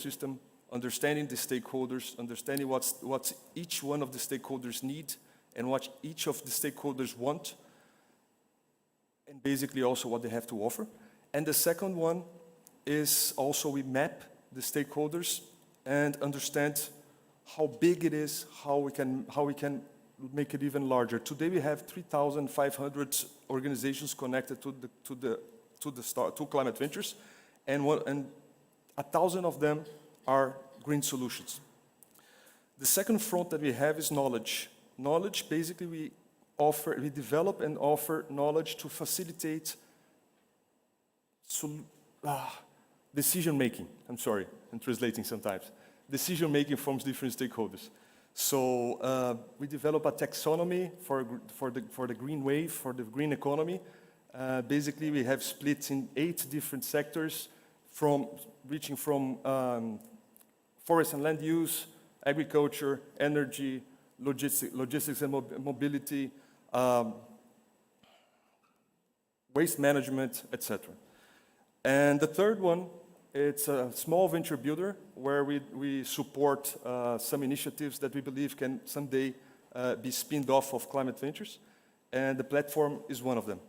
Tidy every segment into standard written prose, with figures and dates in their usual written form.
ecosystem, understanding the stakeholders, understanding what each one of the stakeholders need and what each of the stakeholders want, and basically also what they have to offer. And the second one is also we map the stakeholders and understand how big it is, how we can make it even larger. Today we have 3,500 organizations connected to Climate Ventures, and 1,000 of them are green solutions. The second front that we have is knowledge. Knowledge, basically we develop and offer knowledge to facilitate decision-making. I'm sorry, I'm translating sometimes. Decision-making from different stakeholders. So we develop a taxonomy for the green wave, for the green economy. Basically, we have split in 8 different sectors, reaching from forest and land use, agriculture, energy, logistics and mobility, waste management, etc. And the third one, it's a small venture builder where we support some initiatives that we believe can someday be spinned off of Climate Ventures, and the platform is one of them.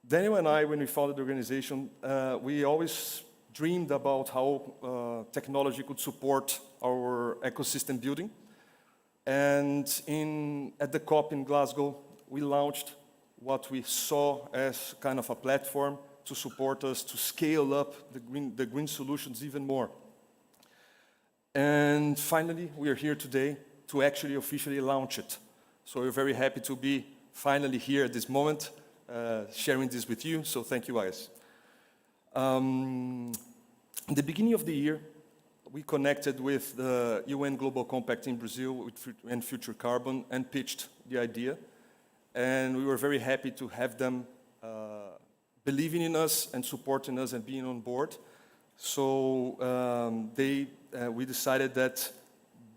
Daniel and I, when we founded the organization, we always dreamed about how technology could support our ecosystem building. And at the COP in Glasgow, we launched what we saw as kind of a platform to support us to scale up the green solutions even more. And finally, we are here today to actually officially launch it. So we're very happy to be finally here at this moment, sharing this with you, so thank you guys. In the beginning of the year, we connected with the UN Global Compact in Brazil and Future Carbon and pitched the idea. And we were very happy to have them believing in us and supporting us and being on board. So we decided that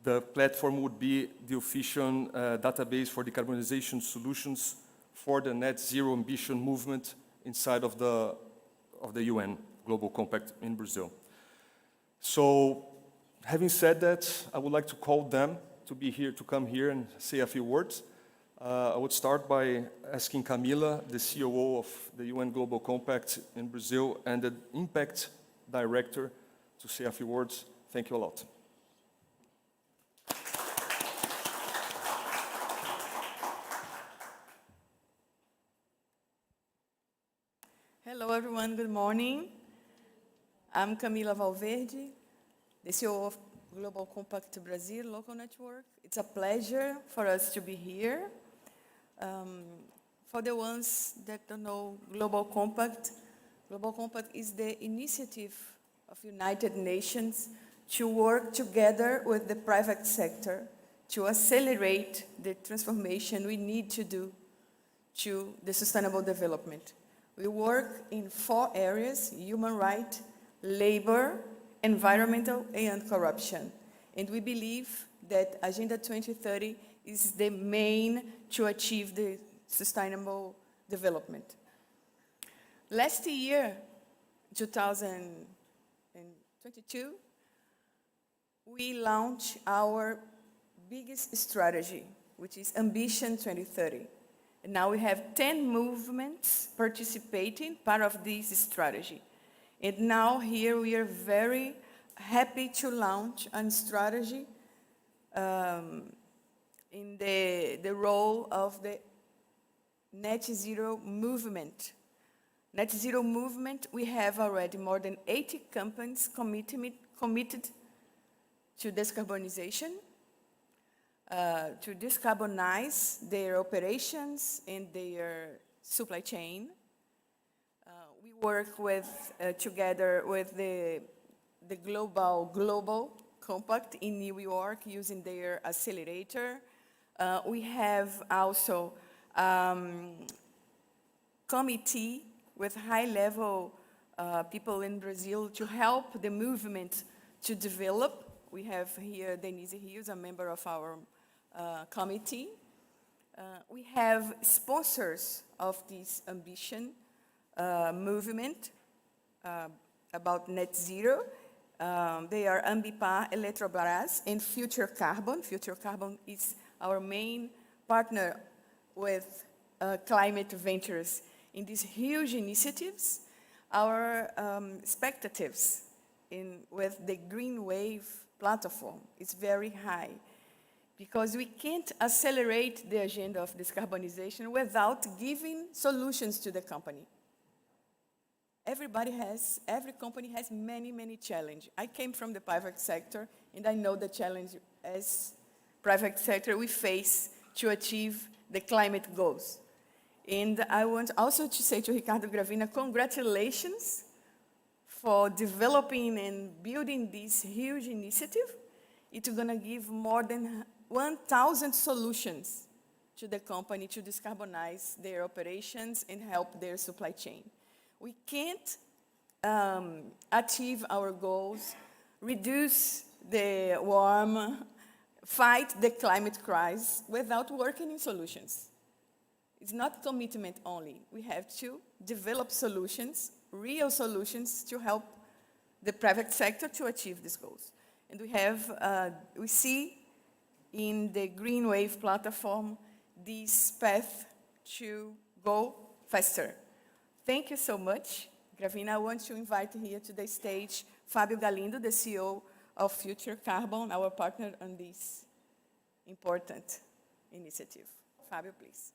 the platform would be the official database for decarbonization solutions for the net zero ambition movement inside of the UN Global Compact in Brazil. So having said that, I would like to call them to come here and say a few words. I would start by asking Camila, the COO of the UN Global Compact in Brazil and the Impact Director, to say a few words. Thank you a lot. Hello everyone, good morning. I'm Camila Valverde, the CEO of Global Compact Brazil Local Network. It's a pleasure for us to be here. For the ones that don't know Global Compact is the initiative of United Nations to work together with the private sector to accelerate the transformation we need to do to the sustainable development. We work in 4 areas: human rights, labor, environmental, and corruption. And we believe that Agenda 2030 is the main to achieve the sustainable development. Last year, 2022, we launched our biggest strategy, which is Ambition 2030. And now we have 10 movements participating, part of this strategy. And now here we are very happy to launch a strategy in the role of the net zero movement. Net zero movement, we have already more than 80 companies committed to decarbonization, to decarbonize their operations and their supply chain. We work together with the Global Compact in New York using their accelerator. We have also committee with high-level people in Brazil to help the movement to develop. We have here Denise Rios, a member of our committee. We have sponsors of this ambition movement, about net zero. They are Ambipar, Eletrobras, and Future Carbon. Future Carbon is our main partner with climate ventures in these huge initiatives. Our expectations with the Green Wave platform is very high because we can't accelerate the agenda of decarbonization without giving solutions to the company. Every company has many, many challenges. I came from the private sector, and I know the challenge as private sector we face to achieve the climate goals. And I want also to say to Ricardo Gravina, congratulations for developing and building this huge initiative. It's going to give more than 1,000 solutions to the company to decarbonize their operations and help their supply chain. We can't achieve our goals, reduce the warming, fight the climate crisis without working in solutions. It's not commitment only. We have to develop solutions, real solutions, to help the private sector to achieve these goals. And we see in the Green Wave platform this path to go faster. Thank you so much. Gravina, I want to invite here to the stage Fábio Galindo, the CEO of Future Carbon, our partner on this important initiative. Fábio, please.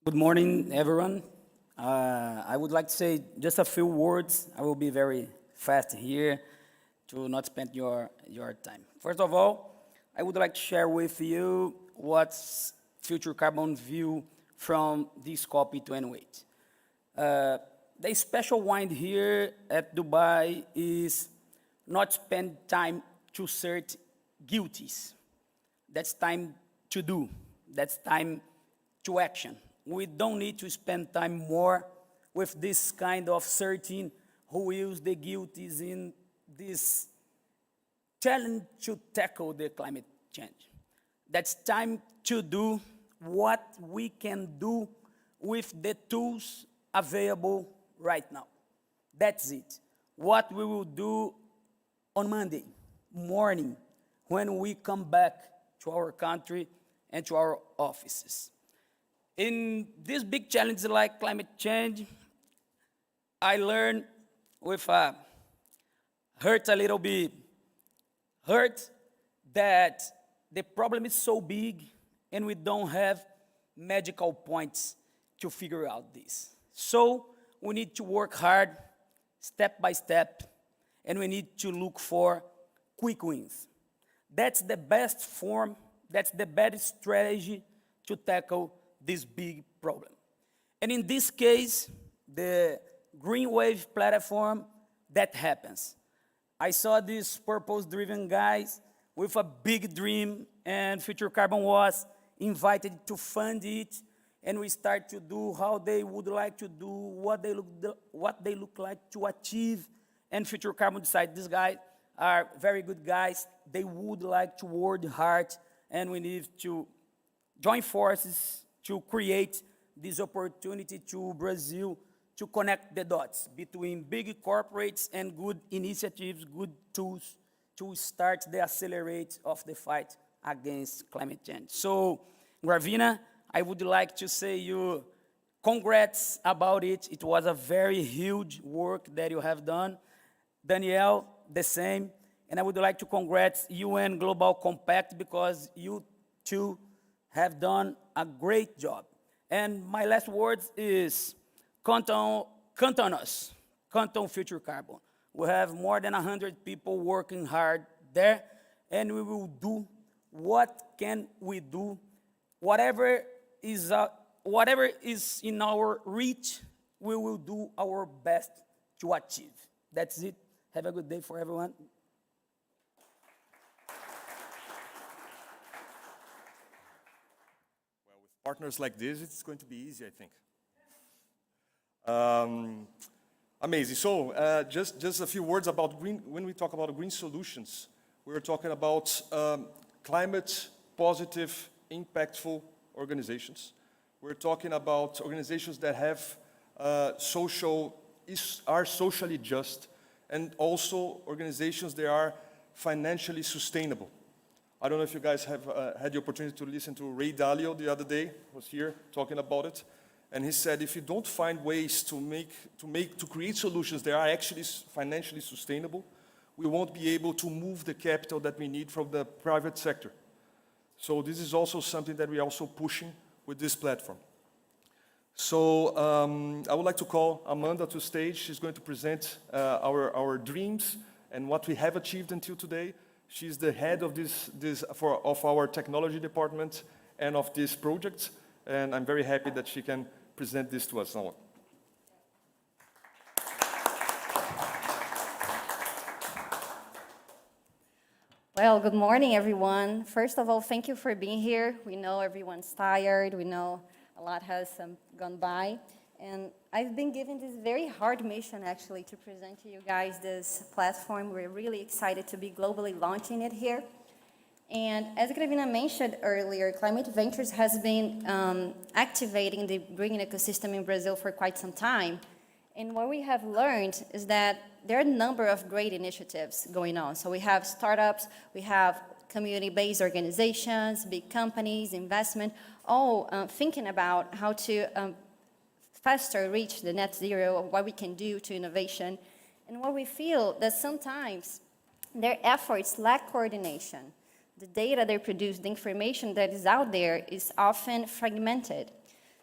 Good morning, everyone. I would like to say just a few words. I will be very fast here to not spend your time. First of all, I would like to share with you what's Future Carbon view from this COP28. The special wind here at Dubai is not spend time to search guilties. That's time to do. That's time to action. We don't need to spend time more with this kind of searching who is the guilties in this challenge to tackle the climate change. That's time to do what we can do with the tools available right now. That's it. What we will do on Monday morning when we come back to our country and to our offices. In this big challenge like climate change, I learned with a little bit hurt that the problem is so big and we don't have magical points to figure out this. So we need to work hard, step by step, and we need to look for quick wins. That's the best form, that's the best strategy to tackle this big problem. And in this case, the Green Wave platform, that happens. I saw these purpose-driven guys with a big dream, and Future Carbon was invited to fund it, and we start to do how they would like to do, what they look like to achieve, and Future Carbon decided these guys are very good guys, they would like to work hard, and we need to join forces to create this opportunity to Brazil to connect the dots between big corporates and good initiatives, good tools to start the accelerate of the fight against climate change. So, Gravina, I would like to say you congrats about it. It was a very huge work that you have done. Danielle, the same. And I would like to congrats UN Global Compact because you two have done a great job. And my last words is, count on us, count on Future Carbon. We have more than 100 people working hard there, and we will do what can we do, whatever is in our reach, we will do our best to achieve. That's it. Have a good day for everyone. Partners like this, it's going to be easy, I think. Amazing. So just a few words about green. When we talk about green solutions, we're talking about climate positive, impactful organizations. We're talking about organizations that have are socially just, and also organizations that are financially sustainable. I don't know if you guys have had the opportunity to listen to Ray Dalio the other day, was here talking about it. And he said, if you don't find ways to create solutions that are actually financially sustainable, we won't be able to move the capital that we need from the private sector. So this is also something that we're also pushing with this platform. So I would like to call Amanda to stage. She's going to present our dreams and what we have achieved until today. She's the head of of our technology department and of this project. And I'm very happy that she can present this to us now. Well, good morning, everyone. First of all, thank you for being here. We know everyone's tired. We know a lot has gone by. And I've been given this very hard mission, actually, to present to you guys this platform. We're really excited to be globally launching it here. And as Gravina mentioned earlier, Climate Ventures has been activating the green ecosystem in Brazil for quite some time. And what we have learned is that there are a number of great initiatives going on. So we have startups, we have community-based organizations, big companies, investment, all thinking about how to faster reach the net zero, what we can do to innovation. And what we feel that sometimes their efforts lack coordination. The data they produce, the information that is out there is often fragmented.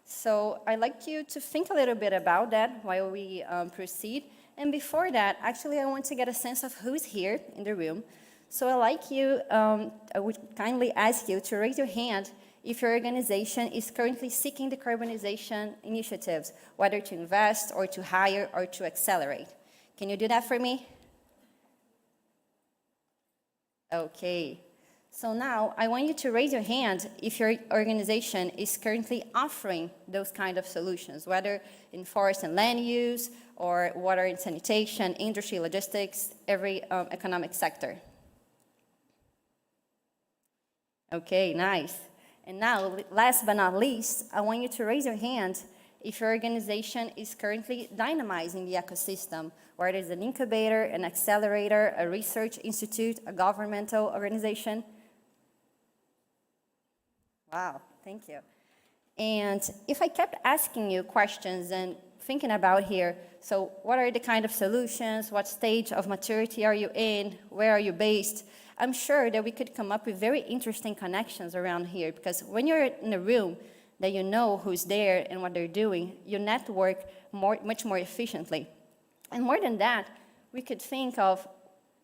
So I'd like you to think a little bit about that while we proceed. And before that, actually, I want to get a sense of who's here in the room. So I would kindly ask you to raise your hand if your organization is currently seeking decarbonization initiatives, whether to invest or to hire or to accelerate. Can you do that for me? Okay. So now I want you to raise your hand if your organization is currently offering those kind of solutions, whether in forest and land use or water and sanitation, industry, logistics, every economic sector. Okay, nice. And now, last but not least, I want you to raise your hand if your organization is currently dynamizing the ecosystem, whether it is an incubator, an accelerator, a research institute, a governmental organization. Wow, thank you. And if I kept asking you questions and thinking about here, so what are the kind of solutions, what stage of maturity are you in, where are you based, I'm sure that we could come up with very interesting connections around here, because when you're in a room that you know who's there and what they're doing, you network much more efficiently. And more than that, we could think of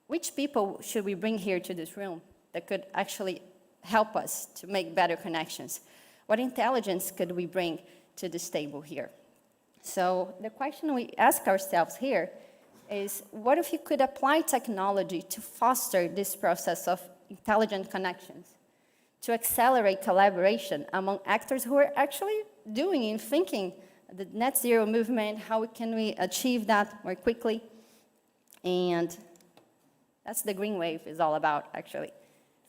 which people should we bring here to this room that could actually help us to make better connections. What intelligence could we bring to this table here? So the question we ask ourselves here is, what if you could apply technology to foster this process of intelligent connections, to accelerate collaboration among actors who are actually doing and thinking the net zero movement, how can we achieve that more quickly? And that's the Green Wave is all about, actually.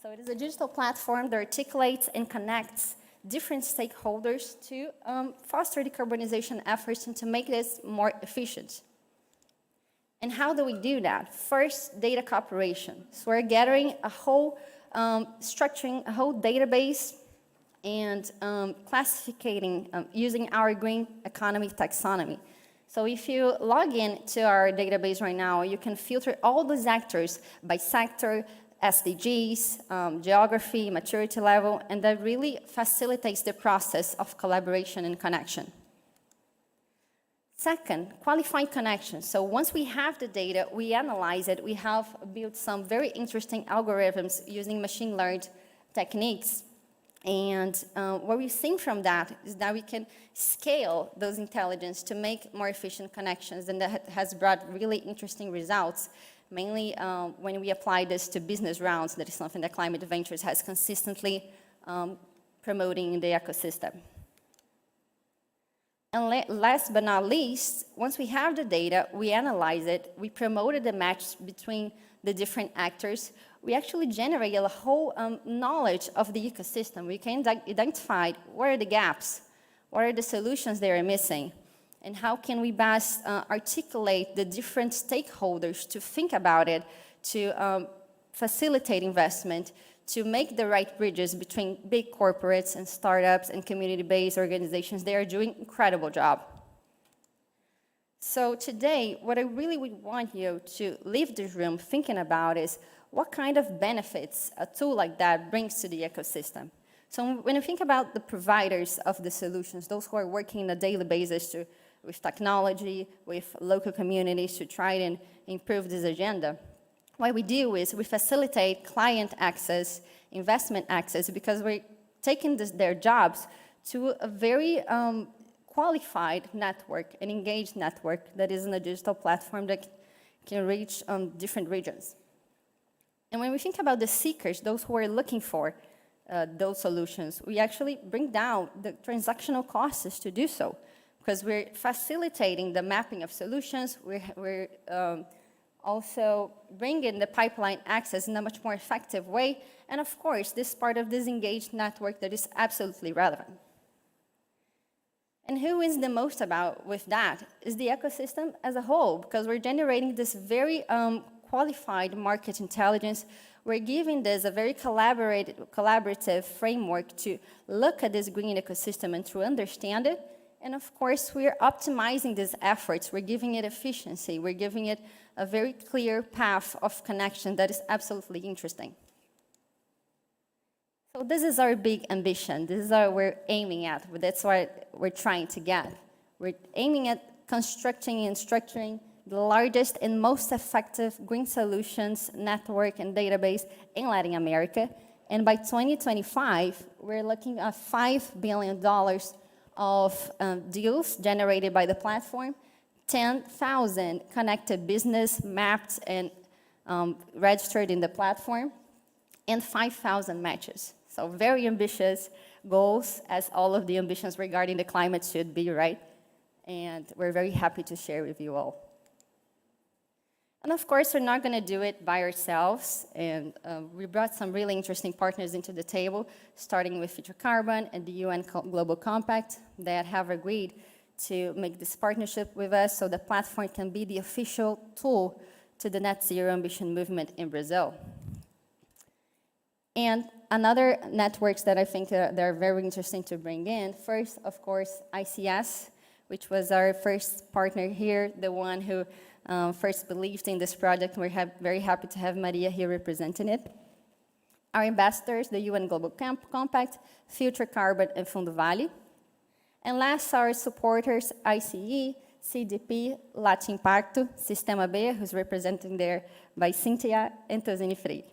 So it is a digital platform that articulates and connects different stakeholders to foster decarbonization efforts and to make this more efficient. And how do we do that? First, data cooperation. So we're gathering a whole, structuring a whole database and classifying using our green economy taxonomy. So if you log in to our database right now, you can filter all those actors by sector, SDGs, geography, maturity level, and that really facilitates the process of collaboration and connection. Second, qualified connections. So once we have the data, we analyze it. We have built some very interesting algorithms using machine learned techniques. And what we've seen from that is that we can scale those intelligence to make more efficient connections, and that has brought really interesting results. Mainly when we apply this to business rounds, that is something that Climate Ventures has consistently promoting in the ecosystem. And last but not least, once we have the data, we analyze it, we promoted the match between the different actors, we actually generate a whole knowledge of the ecosystem. We can identify what are the gaps, what are the solutions they are missing, and how can we best articulate the different stakeholders to think about it, to facilitate investment, to make the right bridges between big corporates and startups and community-based organizations. They are doing an incredible job. So today, what I really would want you to leave this room thinking about is what kind of benefits a tool like that brings to the ecosystem. So when you think about the providers of the solutions, those who are working on a daily basis with technology, with local communities to try and improve this agenda, what we do is we facilitate client access, investment access, because we're taking their jobs to a very qualified network, an engaged network that is in a digital platform that can reach different regions. And when we think about the seekers, those who are looking for those solutions, we actually bring down the transactional costs to do so, because we're facilitating the mapping of solutions, we're also bring in the pipeline access in a much more effective way, and of course, this is part of this engaged network that is absolutely relevant. And who wins the most with that is the ecosystem as a whole, because we're generating this very qualified market intelligence. We're giving this a very collaborative framework to look at this green ecosystem and to understand it. And of course, we're optimizing these efforts. We're giving it efficiency. We're giving it a very clear path of connection that is absolutely interesting. So this is our big ambition. This is what we're aiming at. That's what we're trying to get. We're aiming at constructing and structuring the largest and most effective green solutions network and database in Latin America. And by 2025, we're looking at $5 billion of deals generated by the platform, 10,000 connected business mapped and registered in the platform, and 5,000 matches. So very ambitious goals, as all of the ambitions regarding the climate should be, right? And we're very happy to share with you all. And of course, we're not going to do it by ourselves. And we brought some really interesting partners into the table, starting with Future Carbon and the UN Global Compact that have agreed to make this partnership with us so the platform can be the official tool to the net zero ambition movement in Brazil. And another networks that I think they're very interesting to bring in, first, of course, ICS, which was our first partner here, the one who first believed in this project. We're very happy to have Maria here representing it. Our ambassadors, the UN Global Compact, Future Carbon, and Fundo Vale. And last, our supporters, ICE, CDP, Latin Impacto, Sistema B, who's represented there by Cynthia and Tozini Freire.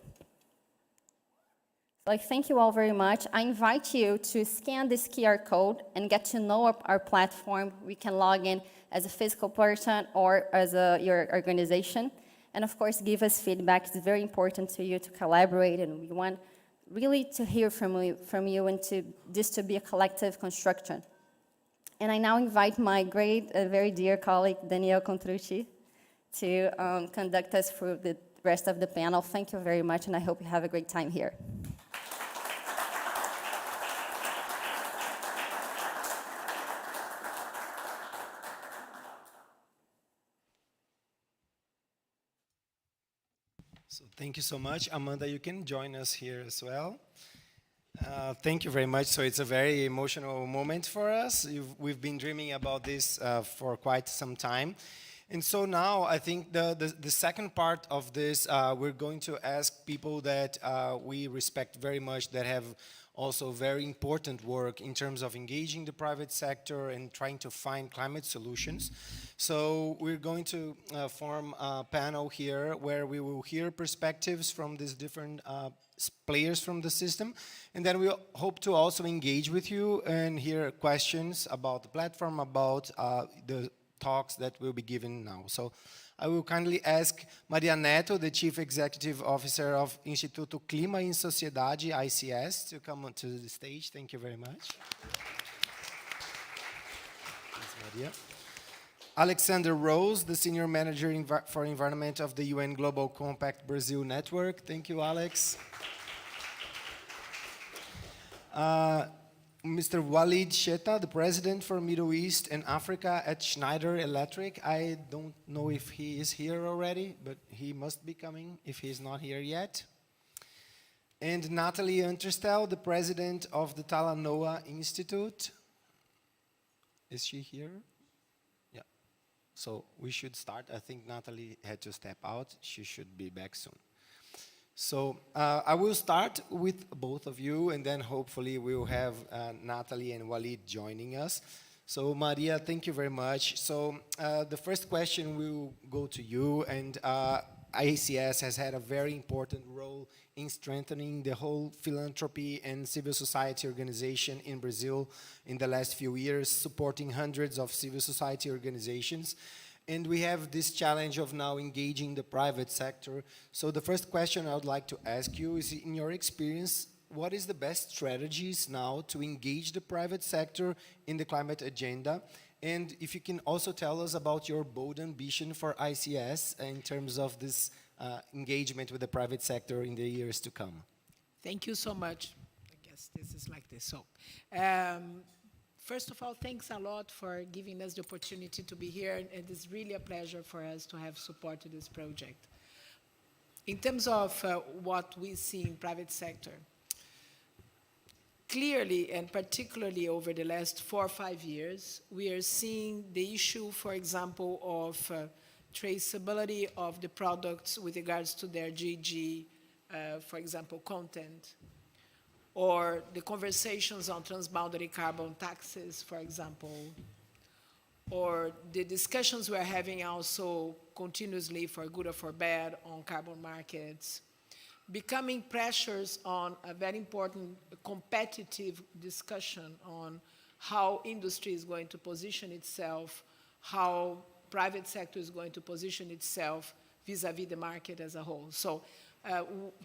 So I thank you all very much. I invite you to scan this QR code and get to know our platform. We can log in as a physical person or as your organization. And of course, give us feedback. It's very important to you to collaborate, and we want really to hear from you and this to be a collective construction. And I now invite my great, very dear colleague, Daniel Contrucci, to conduct us through the rest of the panel. Thank you very much, and I hope you have a great time here. So thank you so much. Amanda, you can join us here as well. Thank you very much. So it's a very emotional moment for us. We've been dreaming about this for quite some time. And so now I think the second part of this, we're going to ask people that we respect very much, that have also very important work in terms of engaging the private sector and trying to find climate solutions. So we're going to form a panel here where we will hear perspectives from these different players from the system, and then we hope to also engage with you and hear questions about the platform, about the talks that will be given now. So I will kindly ask Maria Neto, the Chief Executive Officer of Instituto Clima in Sociedade, ICS, to come onto the stage. Thank you very much. Maria. Alexander Rose, the Senior Manager for Environment of the UN Global Compact Brazil Network. Thank you, Alex. Mr. Walid Sheta, the President for Middle East and Africa at Schneider Electric. I don't know if he is here already, but he must be coming if he's not here yet. And Natalie Unterstel, the President of the Talanoa Institute. Is she here? Yeah. So we should start. I think Natalie had to step out. She should be back soon. So I will start with both of you, and then hopefully we'll have Natalie and Walid joining us. So Maria, thank you very much. So the first question will go to you, and IACS has had a very important role in strengthening the whole philanthropy and civil society organization in Brazil in the last few years, supporting hundreds of civil society organizations. And we have this challenge of now engaging the private sector. So the first question I would like to ask you is, in your experience, what is the best strategies now to engage the private sector in the climate agenda? And if you can also tell us about your bold ambition for ICS in terms of this engagement with the private sector in the years to come. Thank you so much. I guess this is like this. So, first of all, thanks a lot for giving us the opportunity to be here. And it is really a pleasure for us to have supported this project. In terms of what we see in private sector, clearly, and particularly over the last 4 or 5 years, we are seeing the issue, for example, of traceability of the products with regards to their GG, for example, content, or the conversations on transboundary carbon taxes, for example, or the discussions we're having also continuously, for good or for bad, on carbon markets, becoming pressures on a very important competitive discussion on how industry is going to position itself, how private sector is going to position itself vis-a-vis the market as a whole. So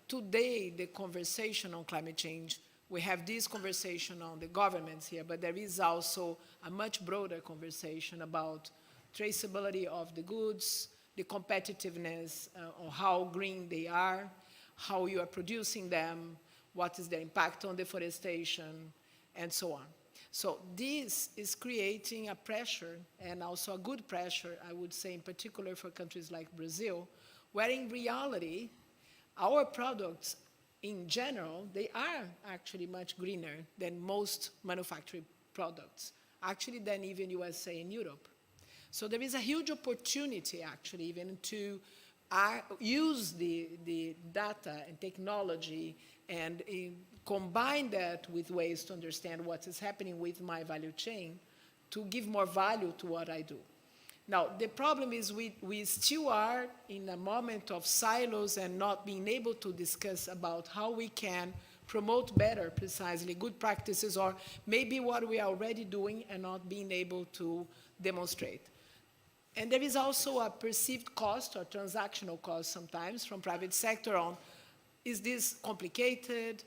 today, the conversation on climate change, we have this conversation on the governments here, but there is also a much broader conversation about traceability of the goods, the competitiveness on how green they are, how you are producing them, what is their impact on deforestation, and so on. So this is creating a pressure, and also a good pressure, I would say, in particular for countries like Brazil, where in reality, our products in general, they are actually much greener than most manufactured products, actually than even USA and Europe. So there is a huge opportunity, actually, even to use the data and technology and combine that with ways to understand what is happening with my value chain to give more value to what I do. Now, the problem is we still are in a moment of silos and not being able to discuss about how we can promote better, precisely, good practices, or maybe what we are already doing and not being able to demonstrate. And there is also a perceived cost or transactional cost sometimes from private sector on, is this complicated?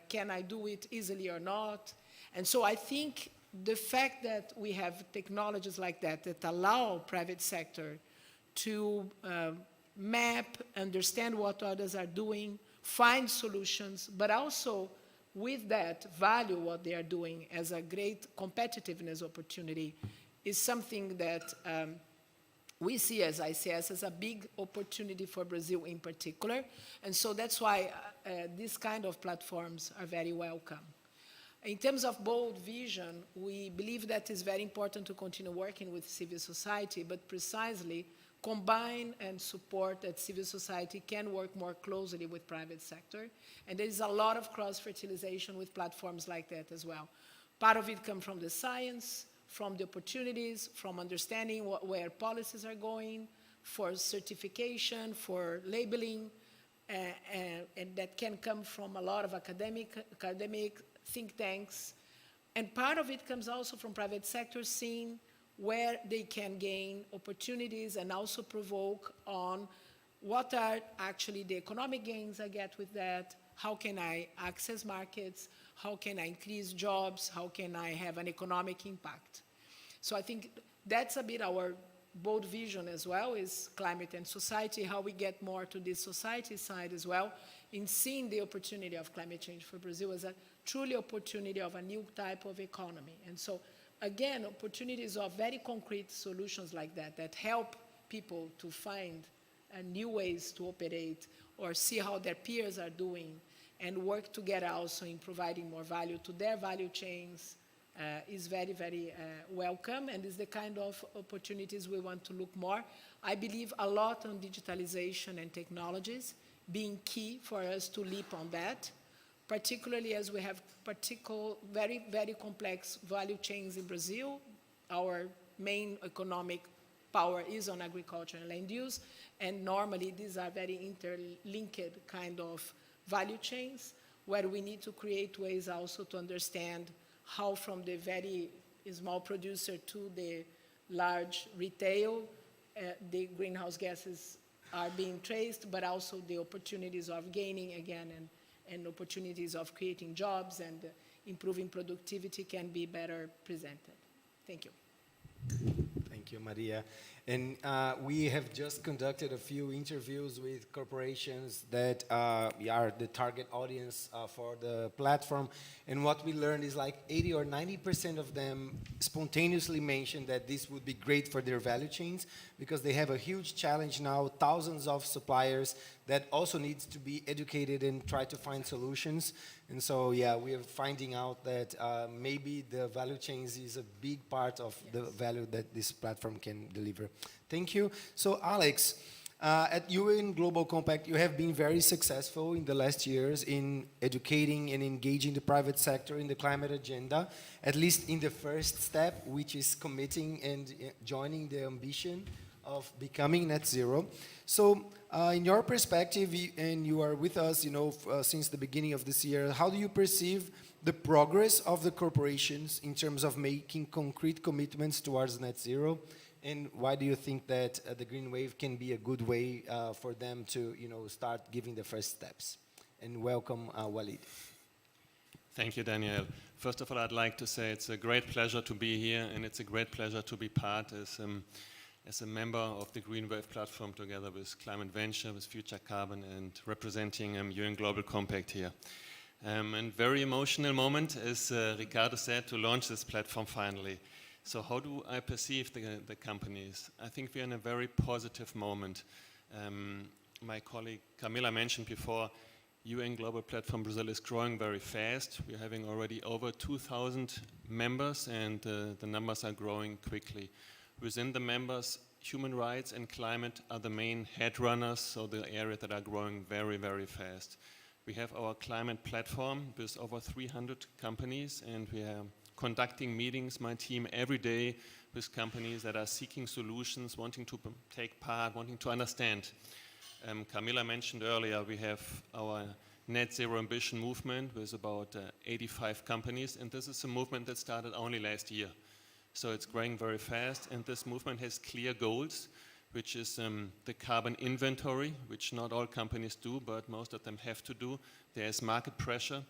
Can I do it easily or not? And so I think the fact that we have technologies like that that allow private sector to map, understand what others are doing, find solutions, but also with that value what they are doing as a great competitiveness opportunity is something that we see as ICS as a big opportunity for Brazil in particular. And so that's why these kind of platforms are very welcome. In terms of bold vision, we believe that it's very important to continue working with civil society, but precisely combine and support that civil society can work more closely with private sector. And there is a lot of cross-fertilization with platforms like that as well. Part of it comes from the science, from the opportunities, from understanding where policies are going, for certification, for labeling, and that can come from a lot of academic think tanks. And part of it comes also from private sector seeing where they can gain opportunities and also provoke on what are actually the economic gains I get with that, how can I access markets, how can I increase jobs, how can I have an economic impact. So I think that's a bit our bold vision as well, is climate and society, how we get more to the society side as well, in seeing the opportunity of climate change for Brazil as a truly opportunity of a new type of economy. And so, again, opportunities of very concrete solutions like that, that help people to find new ways to operate or see how their peers are doing and work together also in providing more value to their value chains, is very, very welcome, and is the kind of opportunities we want to look more. I believe a lot on digitalization and technologies being key for us to leap on that, particularly as we have very, very complex value chains in Brazil. Our main economic power is on agriculture and land use, and normally these are very interlinked kind of value chains, where we need to create ways also to understand how from the very small producer to the large retail, the greenhouse gases are being traced, but also the opportunities of gaining again and opportunities of creating jobs and improving productivity can be better presented. Thank you. Thank you, Maria. And we have just conducted a few interviews with corporations that are the target audience for the platform. And what we learned is like 80 or 90% of them spontaneously mentioned that this would be great for their value chains, because they have a huge challenge now, thousands of suppliers that also needs to be educated and try to find solutions. And so, yeah, we are finding out that maybe the value chains is a big part of the value that this platform can deliver. Thank you. So, Alex, at UN Global Compact, you have been very successful in the last years in educating and engaging the private sector in the climate agenda, at least in the first step, which is committing and joining the ambition of becoming net zero. So, in your perspective, and you are with us, since the beginning of this year, how do you perceive the progress of the corporations in terms of making concrete commitments towards net zero? And why do you think that the Green Wave can be a good way for them to, start giving the first steps? And welcome, Walid. Thank you, Daniel. First of all, I'd like to say it's a great pleasure to be here, and it's a great pleasure to be part as a member of the Green Wave platform together with Climate Venture, with Future Carbon, and representing UN Global Compact here. And very emotional moment, as Ricardo said, to launch this platform finally. So how do I perceive the companies? I think we're in a very positive moment. My colleague Camila mentioned before, UN Global Platform Brazil is growing very fast. We're having already over 2,000 members, and the numbers are growing quickly. Within the members, human rights and climate are the main headrunners, so the areas that are growing very, very fast. We have our climate platform with over 300 companies, and we are conducting meetings, my team, every day with companies that are seeking solutions, wanting to take part, wanting to understand. Camila mentioned earlier, we have our Net Zero Ambition movement with about 85 companies, and this is a movement that started only last year. So it's growing very fast, and this movement has clear goals, which is the carbon inventory, which not all companies do, but most of them have to do. There is market pressure,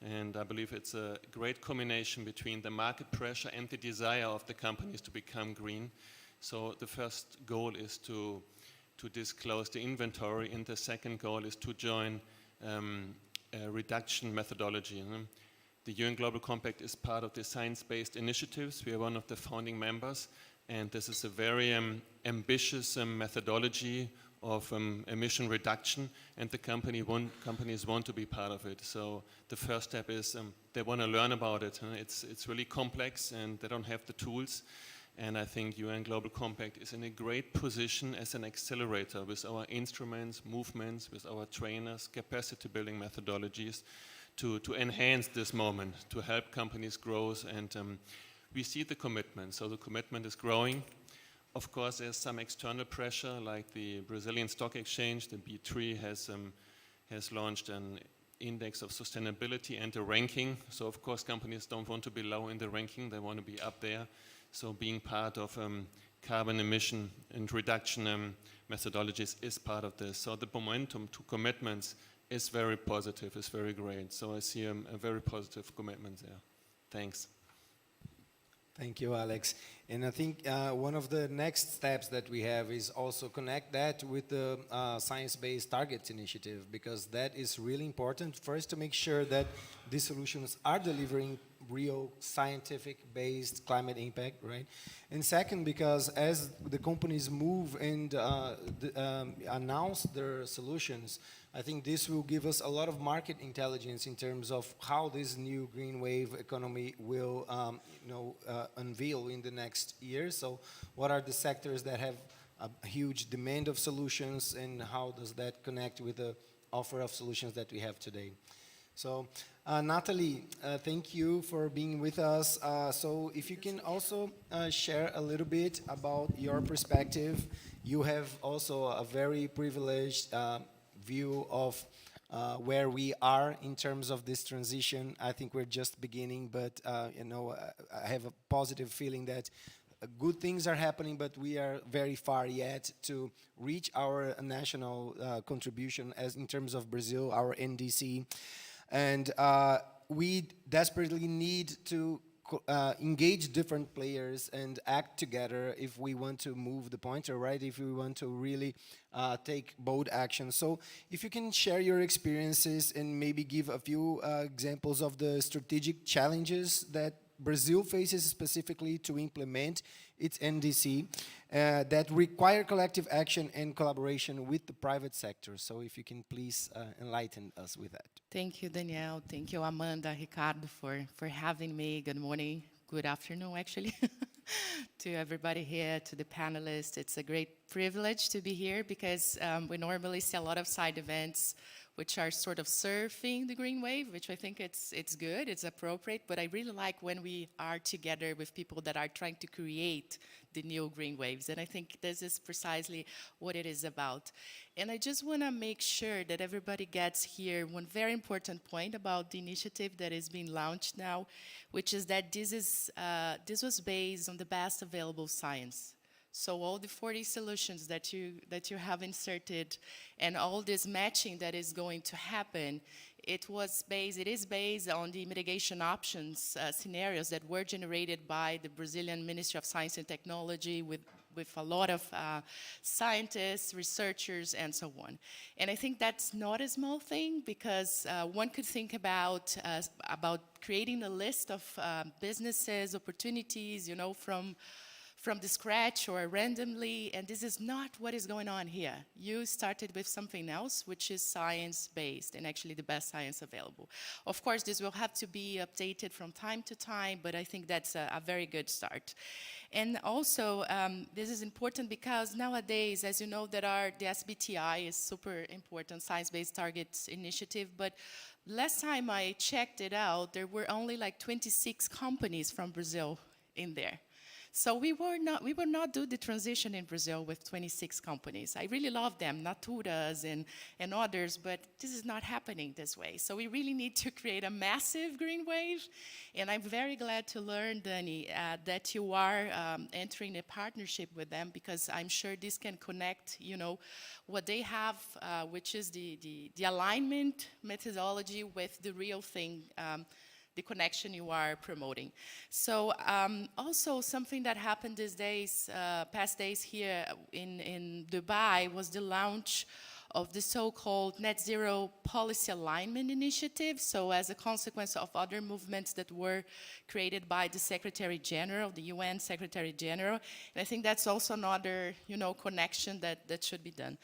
and I believe it's a great combination between the market pressure and the desire of the companies to become green. So the first goal is to disclose the inventory, and the second goal is to join a reduction methodology. The UN Global Compact is part of the science-based initiatives. We are one of the founding members, and this is a very ambitious methodology of emission reduction, and the companies want to be part of it. So the first step is they want to learn about it. It's really complex, and they don't have the tools. And I think UN Global Compact is in a great position as an accelerator with our instruments, movements, with our trainers, capacity building methodologies to enhance this moment, to help companies grow. And we see the commitment. So the commitment is growing. Of course, there's some external pressure, like the Brazilian Stock Exchange, the B3 has launched an index of sustainability and a ranking. So of course, companies don't want to be low in the ranking, they want to be up there. So being part of carbon emission and reduction methodologies is part of this. So the momentum to commitments is very positive, is very great. So I see a very positive commitment there. Thanks. Thank you, Alex. And I think one of the next steps that we have is also connect that with the Science-Based Targets Initiative, because that is really important. First, to make sure that these solutions are delivering real scientific-based climate impact, right? And second, because as the companies move and announce their solutions, I think this will give us a lot of market intelligence in terms of how this new green wave economy will unveil in the next year. So what are the sectors that have a huge demand of solutions, and how does that connect with the offer of solutions that we have today? So Natalie, thank you for being with us. So if you can also share a little bit about your perspective. You have also a very privileged view of where we are in terms of this transition. I think we're just beginning, but I have a positive feeling that good things are happening, but we are very far yet to reach our national contribution as in terms of Brazil, our NDC. And we desperately need to engage different players and act together if we want to move the pointer, right? If we want to really take bold action. So if you can share your experiences and maybe give a few examples of the strategic challenges that Brazil faces specifically to implement its NDC that require collective action and collaboration with the private sector. So if you can please enlighten us with that. Thank you, Daniel. Thank you, Amanda, Ricardo, for having me. Good morning, good afternoon, actually, to everybody here, to the panelists. It's a great privilege to be here because we normally see a lot of side events which are sort of surfing the green wave, which I think it's good, it's appropriate, but I really like when we are together with people that are trying to create the new green waves, and I think this is precisely what it is about. And I just want to make sure that everybody gets here one very important point about the initiative that is being launched now, which is that this was based on the best available science. So all the 40 solutions that you have inserted and all this matching that is going to happen, it is based on the mitigation options scenarios that were generated by the Brazilian Ministry of Science and Technology with a lot of scientists, researchers, and so on. And I think that's not a small thing, because one could think about creating a list of businesses, opportunities, from the scratch or randomly, and this is not what is going on here. You started with something else, which is science-based, and actually the best science available. Of course, this will have to be updated from time to time, but I think that's a very good start. And also, this is important because nowadays, as you know, the SBTi is super important, Science-Based Targets Initiative, but last time I checked it out, there were only like 26 companies from Brazil in there. So we will not do the transition in Brazil with 26 companies. I really love them, Natura's and others, but this is not happening this way. So we really need to create a massive green wave. And I'm very glad to learn, Dani, that you are entering a partnership with them, because I'm sure this can connect, what they have, which is the alignment methodology with the real thing, the connection you are promoting. So also something that happened these days, past days here in Dubai, was the launch of the so-called Net Zero Policy Alignment Initiative. So as a consequence of other movements that were created by the Secretary General, the UN Secretary General. And I think that's also another, connection that should be done.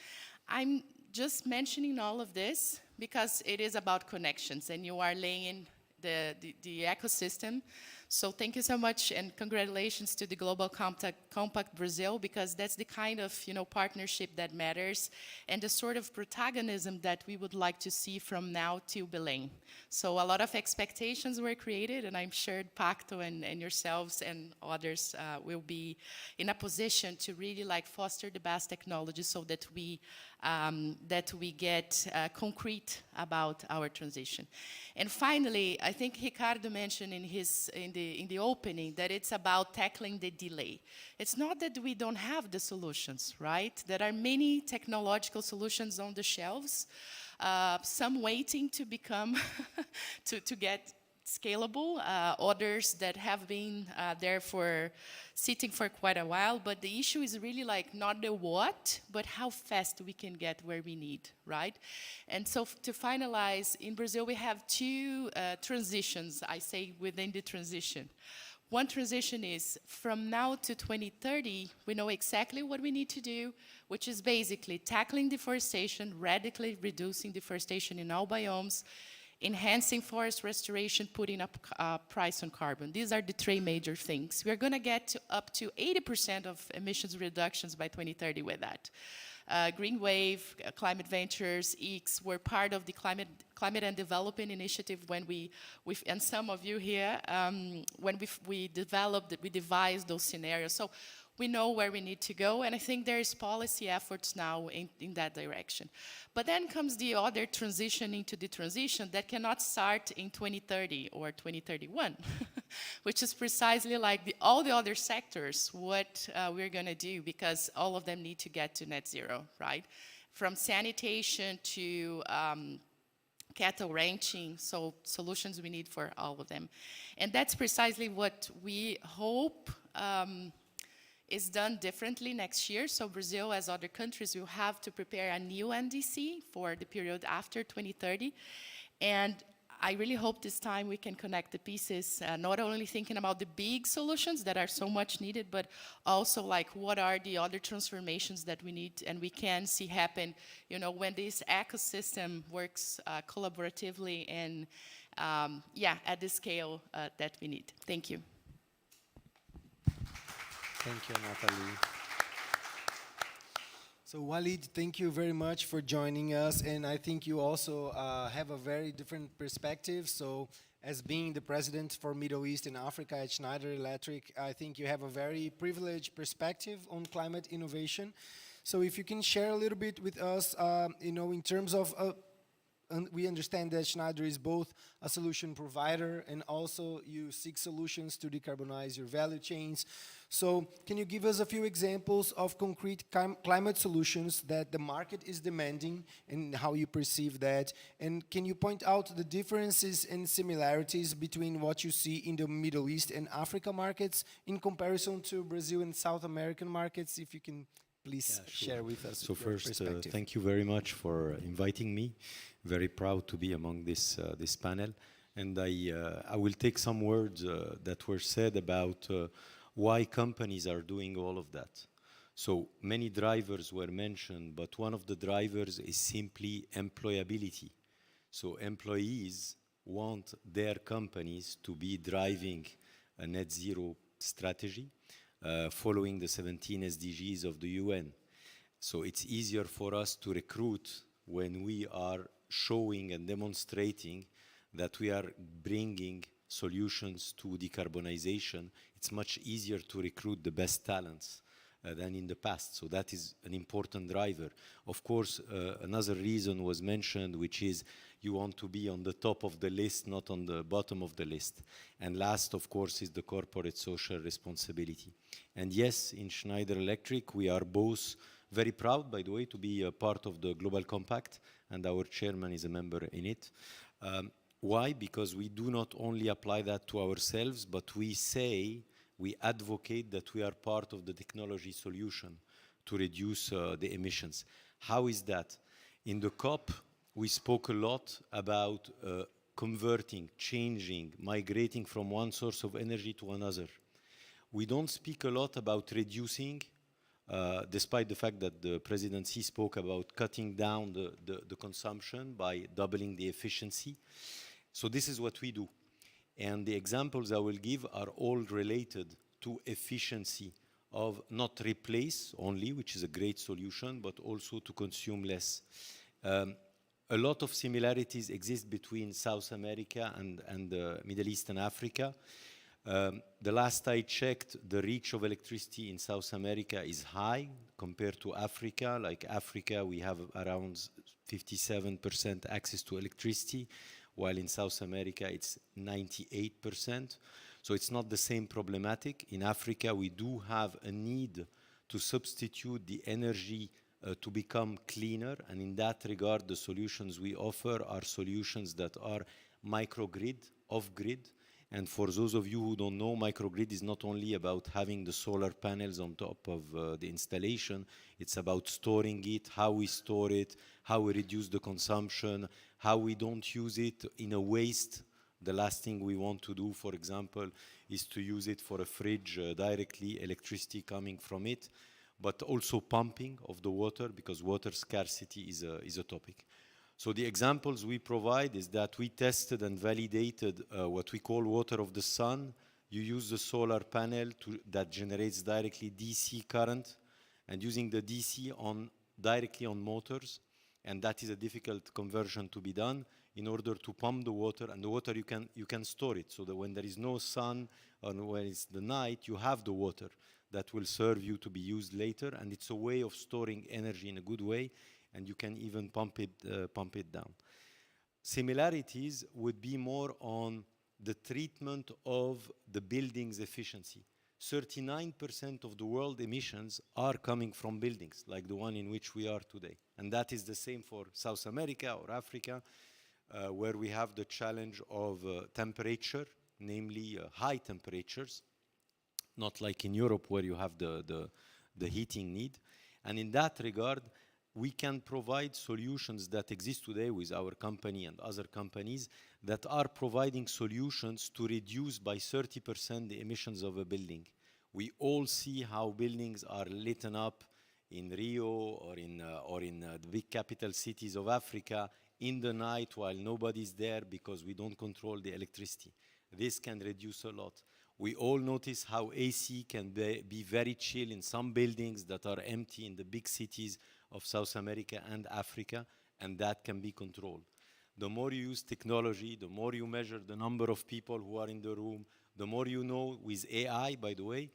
I'm just mentioning all of this because it is about connections, and you are laying the ecosystem. So thank you so much, and congratulations to the Global Compact Brazil, because that's the kind of partnership that matters, and the sort of protagonism that we would like to see from now till Belém. So a lot of expectations were created, and I'm sure Pacto and yourselves and others will be in a position to really foster the best technology so that we get concrete about our transition. And finally, I think Ricardo mentioned in the opening that it's about tackling the delay. It's not that we don't have the solutions, right? There are many technological solutions on the shelves, some waiting to become, to get scalable, others that have been there for sitting for quite a while, but the issue is really like not the what, but how fast we can get where we need, right? And so to finalize, in Brazil we have two transitions, I say within the transition. One transition is from now to 2030, we know exactly what we need to do, which is basically tackling deforestation, radically reducing deforestation in all biomes, enhancing forest restoration, putting up price on carbon. These are the three major things. We're going to get to up to 80% of emissions reductions by 2030 with that. Green Wave, Climate Ventures, EECS were part of the Climate and Development Initiative when and some of you here, when we devised those scenarios. So we know where we need to go, and I think there is policy efforts now in that direction. But then comes the other transition into the transition that cannot start in 2030 or 2031, which is precisely like all the other sectors, what we're going to do, because all of them need to get to net zero, right? From sanitation to cattle ranching, so solutions we need for all of them. And that's precisely what we hope is done differently next year. So Brazil, as other countries, will have to prepare a new NDC for the period after 2030. And I really hope this time we can connect the pieces, not only thinking about the big solutions that are so much needed, but also like what are the other transformations that we need and we can see happen, you know, when this ecosystem works collaboratively and, at the scale that we need. Thank you. Thank you, Nathalie. So Walid, thank you very much for joining us, and I think you also have a very different perspective. So as being the president for Middle East and Africa at Schneider Electric, I think you have a very privileged perspective on climate innovation. So if you can share a little bit with us, you know, in terms of and we understand that Schneider is both a solution provider and also you seek solutions to decarbonize your value chains. So can you give us a few examples of concrete climate solutions that the market is demanding and how you perceive that? And can you point out the differences and similarities between what you see in the Middle East and Africa markets in comparison to Brazil and South American markets, if you can please share with us. So first, thank you very much for inviting me. Very proud to be among this panel. And I will take some words that were said about why companies are doing all of that. So many drivers were mentioned, but one of the drivers is simply employability. So employees want their companies to be driving a net zero strategy, following the 17 SDGs of the UN. So it's easier for us to recruit when we are showing and demonstrating that we are bringing solutions to decarbonization. It's much easier to recruit the best talents than in the past. So that is an important driver. Of course, another reason was mentioned, which is you want to be on the top of the list, not on the bottom of the list. And last, of course, is the corporate social responsibility. And yes, in Schneider Electric, we are both very proud, by the way, to be a part of the Global Compact, and our chairman is a member in it. Why? Because we do not only apply that to ourselves, but we advocate that we are part of the technology solution to reduce the emissions. How is that? In the COP, we spoke a lot about converting, changing, migrating from one source of energy to another. We don't speak a lot about reducing, despite the fact that the presidency spoke about cutting down the consumption by doubling the efficiency. So this is what we do. And the examples I will give are all related to efficiency of not replace only, which is a great solution, but also to consume less. A lot of similarities exist between South America and the Middle East and Africa. The last I checked, the reach of electricity in South America is high compared to Africa. Like Africa, we have around 57% access to electricity, while in South America it's 98%. So it's not the same problematic. In Africa, we do have a need to substitute the energy to become cleaner, and in that regard, the solutions we offer are solutions that are microgrid off-grid. And for those of you who don't know, microgrid is not only about having the solar panels on top of the installation, it's about storing it, how we store it, how we reduce the consumption, how we don't use it in a waste. The last thing we want to do, for example, is to use it for a fridge directly, electricity coming from it, but also pumping of the water, because water scarcity is a topic. So the examples we provide is that we tested and validated what we call water of the sun. You use the solar panel that generates directly DC current, and using the DC directly on motors, and that is a difficult conversion to be done in order to pump the water, and the water you can store it, so that when there is no sun or when it's the night, you have the water that will serve you to be used later, and it's a way of storing energy in a good way, and you can even pump it down. Similarities would be more on the treatment of the building's efficiency. 39% of the world emissions are coming from buildings, like the one in which we are today. And that is the same for South America or Africa, where we have the challenge of temperature, namely high temperatures, not like in Europe where you have the heating need. And in that regard, we can provide solutions that exist today with our company and other companies that are providing solutions to reduce by 30% the emissions of a building. We all see how buildings are lit up in Rio or in the big capital cities of Africa in the night while nobody's there because we don't control the electricity. This can reduce a lot. We all notice how AC can be very chill in some buildings that are empty in the big cities of South America and Africa, and that can be controlled. The more you use technology, the more you measure the number of people who are in the room, the more you know with AI, by the way,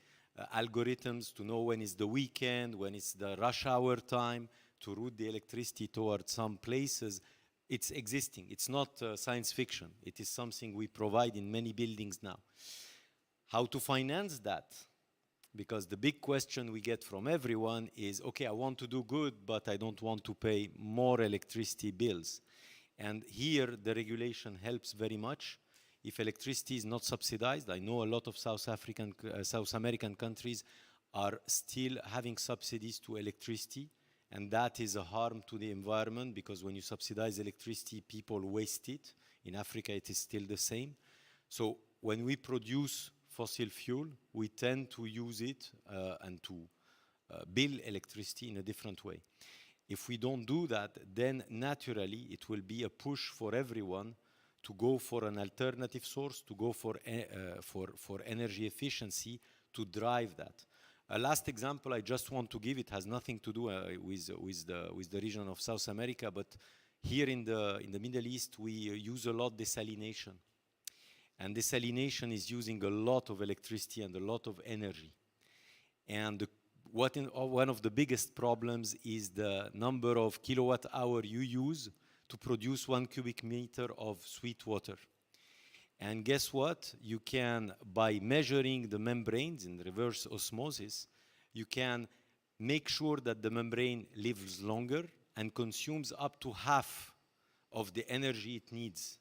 algorithms to know when it's the weekend, when it's the rush hour time, to route the electricity towards some places. It's existing. It's not science fiction. It is something we provide in many buildings now. How to finance that? Because the big question we get from everyone is, okay, I want to do good, but I don't want to pay more electricity bills. And here, the regulation helps very much. If electricity is not subsidized, I know a lot of South American countries are still having subsidies to electricity, and that is a harm to the environment, because when you subsidize electricity, people waste it. In Africa, it is still the same. So when we produce fossil fuel, we tend to use it and to bill electricity in a different way. If we don't do that, then naturally it will be a push for everyone to go for an alternative source, to go for energy efficiency, to drive that. A last example I just want to give, it has nothing to do with the region of South America, but here in the Middle East, we use a lot desalination. And desalination is using a lot of electricity and a lot of energy. And one of the biggest problems is the number of kilowatt hour you use to produce 1 cubic meter of sweet water. And guess what? You can, by measuring the membranes in reverse osmosis, you can make sure that the membrane lives longer and consumes up to half of the energy it needs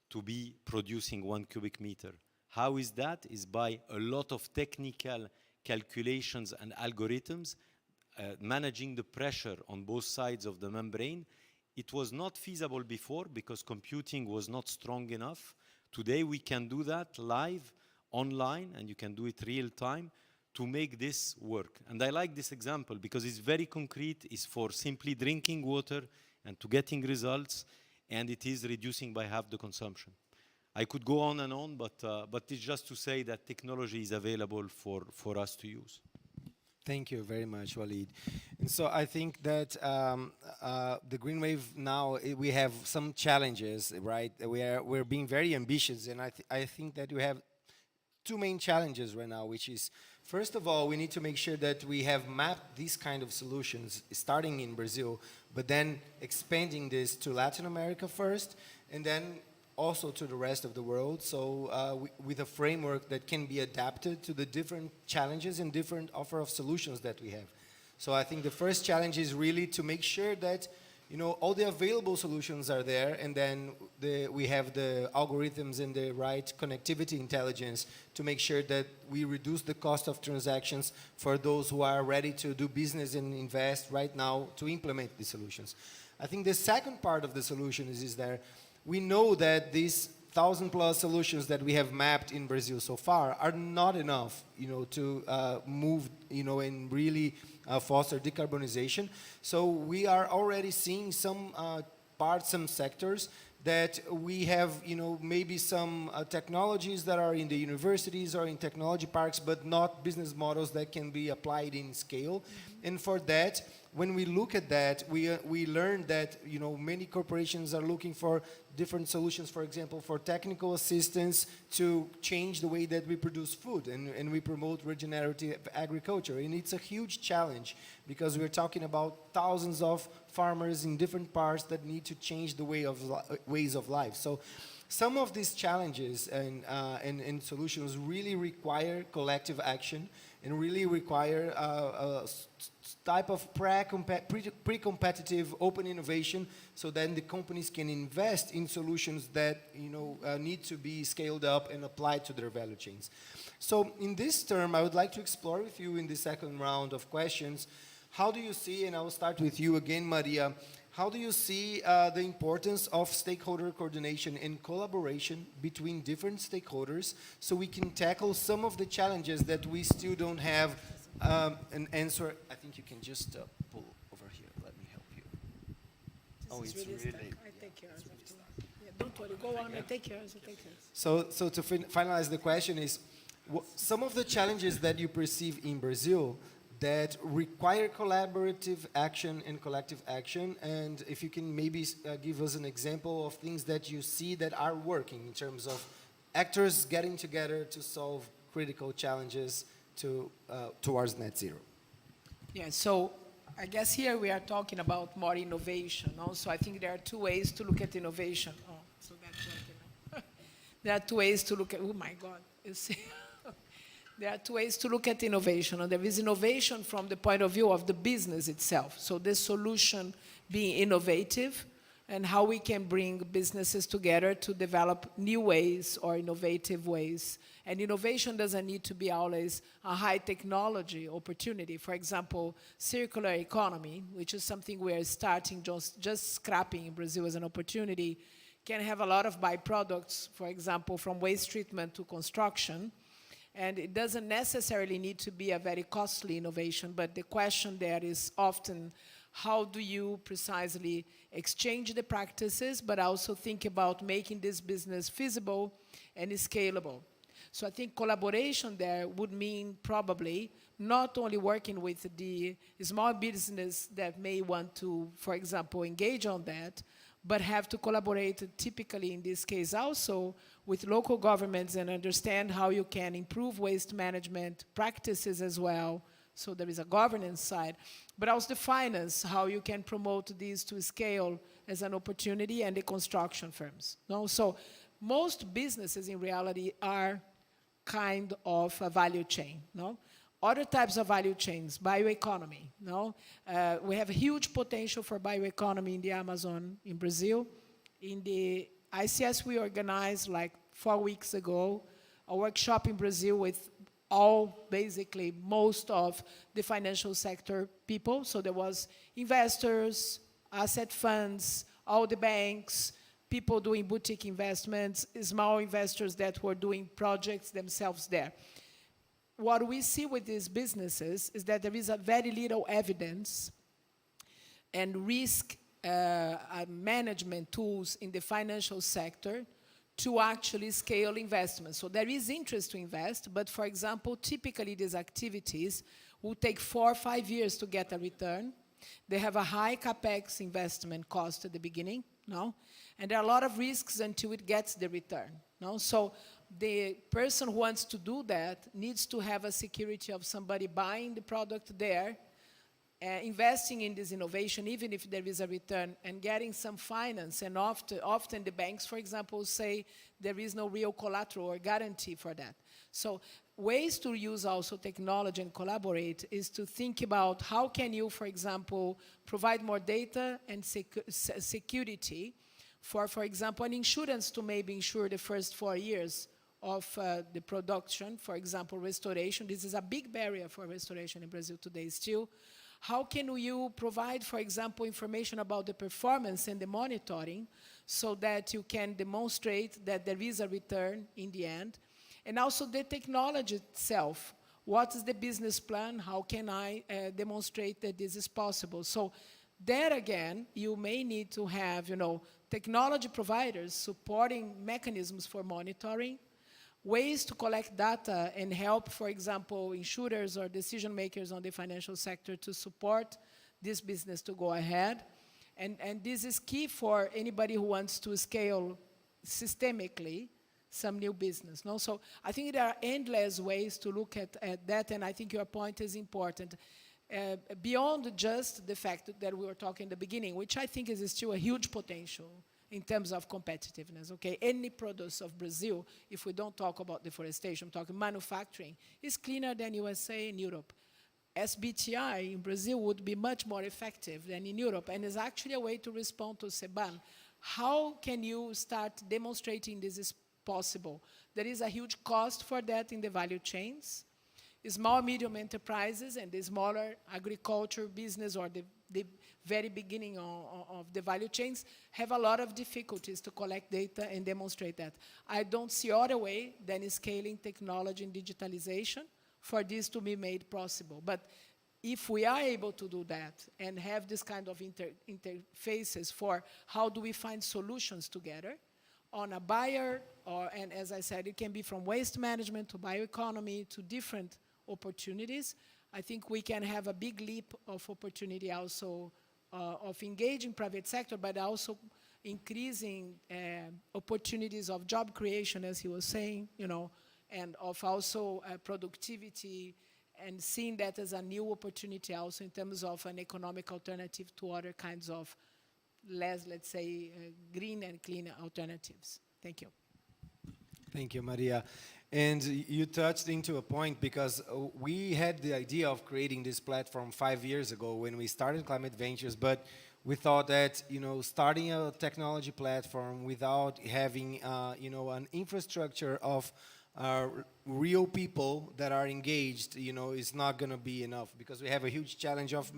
to be producing 1 cubic meter. How is that? Is by a lot of technical calculations and algorithms, managing the pressure on both sides of the membrane. It was not feasible before because computing was not strong enough. Today we can do that live, online, and you can do it real time to make this work. And I like this example because it's very concrete, it's for simply drinking water and to getting results, and it is reducing by half the consumption. I could go on and on, but it's just to say that technology is available for us to use. Thank you very much, Walid. And so I think that the Green Wave now, we have some challenges, right? We're being very ambitious, and I think that we have two main challenges right now, which is, first of all, we need to make sure that we have mapped these kind of solutions, starting in Brazil, but then expanding this to Latin America first, and then also to the rest of the world, so with a framework that can be adapted to the different challenges and different offer of solutions that we have. So I think the first challenge is really to make sure that you know, all the available solutions are there, and then we have the algorithms and the right connectivity intelligence to make sure that we reduce the cost of transactions for those who are ready to do business and invest right now to implement the solutions. I think the second part of the solution is that we know that these 1,000+ solutions that we have mapped in Brazil so far are not enough, you know, to move, you know, and really foster decarbonization. So we are already seeing some parts, some sectors that we have, you know, maybe some technologies that are in the universities or in technology parks, but not business models that can be applied in scale. And for that, when we look at that, we learn that, you know, many corporations are looking for different solutions, for example, for technical assistance to change the way that we produce food and we promote regenerative agriculture. And it's a huge challenge because we're talking about thousands of farmers in different parts that need to change the ways of life. So some of these challenges and solutions really require collective action and really require a type of pre-competitive open innovation, so then the companies can invest in solutions that, you know, need to be scaled up and applied to their value chains. So in this term, I would like to explore with you in the second round of questions, how do you see, and I will start with you again, Maria, how do you see the importance of stakeholder coordination and collaboration between different stakeholders so we can tackle some of the challenges that we still don't have an answer? I think you can just pull over here. Let me help you. Oh, it's really late. I take yours. Yeah, don't worry. Go on. I take yours. I take yours. So to finalize the question is, some of the challenges that you perceive in Brazil that require collaborative action and collective action, and if you can maybe give us an example of things that you see that are working in terms of actors getting together to solve critical challenges towards net zero. Yeah, so I guess here we are talking about more innovation. Also, I think there are two ways to look at innovation. Oh, so that's working. There are two ways to look at, oh my God, you see. There are two ways to look at innovation. And there is innovation from the point of view of the business itself. So the solution being innovative and how we can bring businesses together to develop new ways or innovative ways. And innovation doesn't need to be always a high technology opportunity. For example, circular economy, which is something we are starting, just scrapping in Brazil as an opportunity, can have a lot of byproducts, for example, from waste treatment to construction. And it doesn't necessarily need to be a very costly innovation, but the question there is often, how do you precisely exchange the practices, but also think about making this business feasible and scalable? So I think collaboration there would mean probably not only working with the small business that may want to, for example, engage on that, but have to collaborate typically in this case also with local governments and understand how you can improve waste management practices as well. So there is a governance side, but also the finance, how you can promote these to scale as an opportunity, and the construction firms. No? So most businesses in reality are kind of a value chain. No? Other types of value chains, bioeconomy. No? We have huge potential for bioeconomy in the Amazon in Brazil. In the ICS, we organized like 4 weeks ago a workshop in Brazil with all, basically, most of the financial sector people. So there was investors, asset funds, all the banks, people doing boutique investments, small investors that were doing projects themselves there. What we see with these businesses is that there is a very little evidence and risk management tools in the financial sector to actually scale investments. So there is interest to invest, but for example, typically these activities will take 4 or 5 years to get a return. They have a high capex investment cost at the beginning, no? And there are a lot of risks until it gets the return, no? So the person who wants to do that needs to have a security of somebody buying the product there, investing in this innovation, even if there is a return, and getting some finance. And often the banks, for example, say there is no real collateral or guarantee for that. So ways to use also technology and collaborate is to think about how can you, for example, provide more data and security for example, an insurance to maybe insure the first 4 years of the production, for example, restoration. This is a big barrier for restoration in Brazil today still. How can you provide, for example, information about the performance and the monitoring so that you can demonstrate that there is a return in the end? And also the technology itself. What is the business plan? How can I demonstrate that this is possible? So there again, you may need to have, technology providers supporting mechanisms for monitoring, ways to collect data and help, for example, insurers or decision makers on the financial sector to support this business to go ahead. And this is key for anybody who wants to scale systemically some new business. No? So I think there are endless ways to look at that, and I think your point is important. Beyond just the fact that we were talking in the beginning, which I think is still a huge potential in terms of competitiveness, okay? Any produce of Brazil, if we don't talk about deforestation, talking manufacturing, is cleaner than USA and Europe. SBTi in Brazil would be much more effective than in Europe, and is actually a way to respond to CBAM. How can you start demonstrating this is possible? There is a huge cost for that in the value chains. Small, medium enterprises and the smaller agriculture business or the very beginning of the value chains have a lot of difficulties to collect data and demonstrate that. I don't see other way than scaling technology and digitalization for this to be made possible. But if we are able to do that and have this kind of interfaces for how do we find solutions together on a buyer, and as I said, it can be from waste management to bioeconomy to different opportunities, I think we can have a big leap of opportunity also of engaging private sector, but also increasing opportunities of job creation, as he was saying, and of also productivity, and seeing that as a new opportunity also in terms of an economic alternative to other kinds of less, let's say, green and clean alternatives. Thank you. Thank you, Maria. And you touched into a point because we had the idea of creating this platform 5 years ago when we started Climate Ventures, but we thought that, starting a technology platform without having, an infrastructure of real people that are engaged, is not going to be enough because we have a huge challenge of,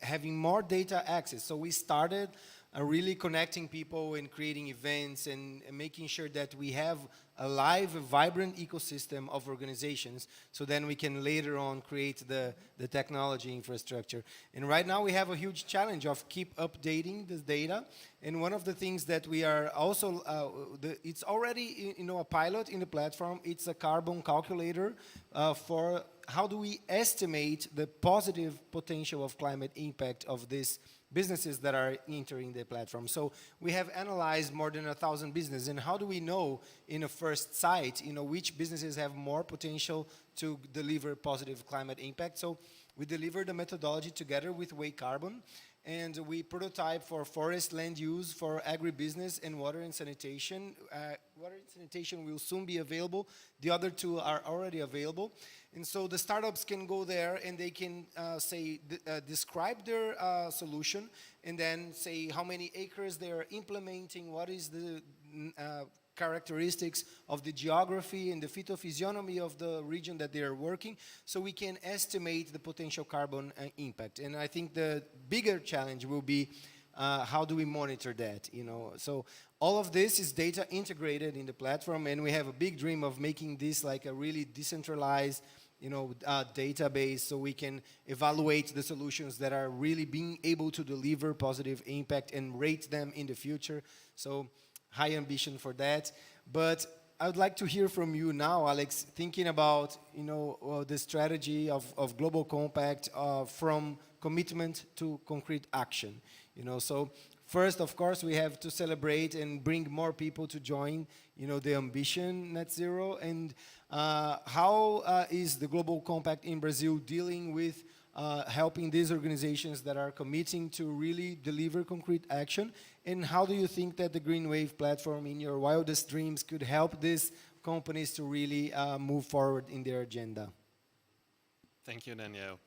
having more data access. So we started really connecting people and creating events and making sure that we have a live, vibrant ecosystem of organizations, so then we can later on create the technology infrastructure. And right now we have a huge challenge of keep updating this data. And one of the things that we are also, it's already a pilot in the platform. It's a carbon calculator for how do we estimate the positive potential of climate impact of this businesses that are entering the platform. So we have analyzed more than 1,000 businesses, and how do we know in a first sight, which businesses have more potential to deliver positive climate impact? So we delivered a methodology together with Way Carbon, and we prototype for forest land use, for agribusiness, and water and sanitation. Water and sanitation will soon be available. The other two are already available. And so the startups can go there and they can describe their solution, and then say how many acres they are implementing, what is the characteristics of the geography and the phytophysiognomy of the region that they are working, so we can estimate the potential carbon impact. And I think the bigger challenge will be how do we monitor that, So all of this is data integrated in the platform, and we have a big dream of making this like a really decentralized database, so we can evaluate the solutions that are really being able to deliver positive impact and rate them in the future. So high ambition for that. But I would like to hear from you now, Alex, thinking about the strategy of Global Compact from commitment to concrete action. So first, of course, we have to celebrate and bring more people to join the ambition net zero. And how is the Global Compact in Brazil dealing with helping these organizations that are committing to really deliver concrete action? And how do you think that the Green Wave platform in your wildest dreams could help these companies to really move forward in their agenda? Thank you, Danielle.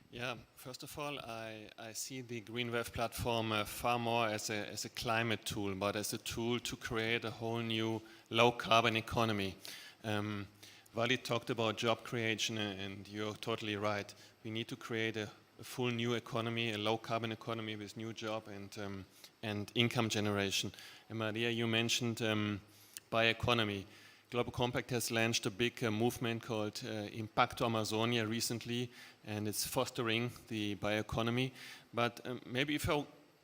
Yeah, first of all, I see the Green Wave platform far more as a climate tool, but as a tool to create a whole new low-carbon economy. Walid talked about job creation, and you're totally right. We need to create a full new economy, a low-carbon economy with new job and income generation. And Maria, you mentioned bioeconomy. Global Compact has launched a big movement called Impacto Amazonia recently, and it's fostering the bioeconomy. But maybe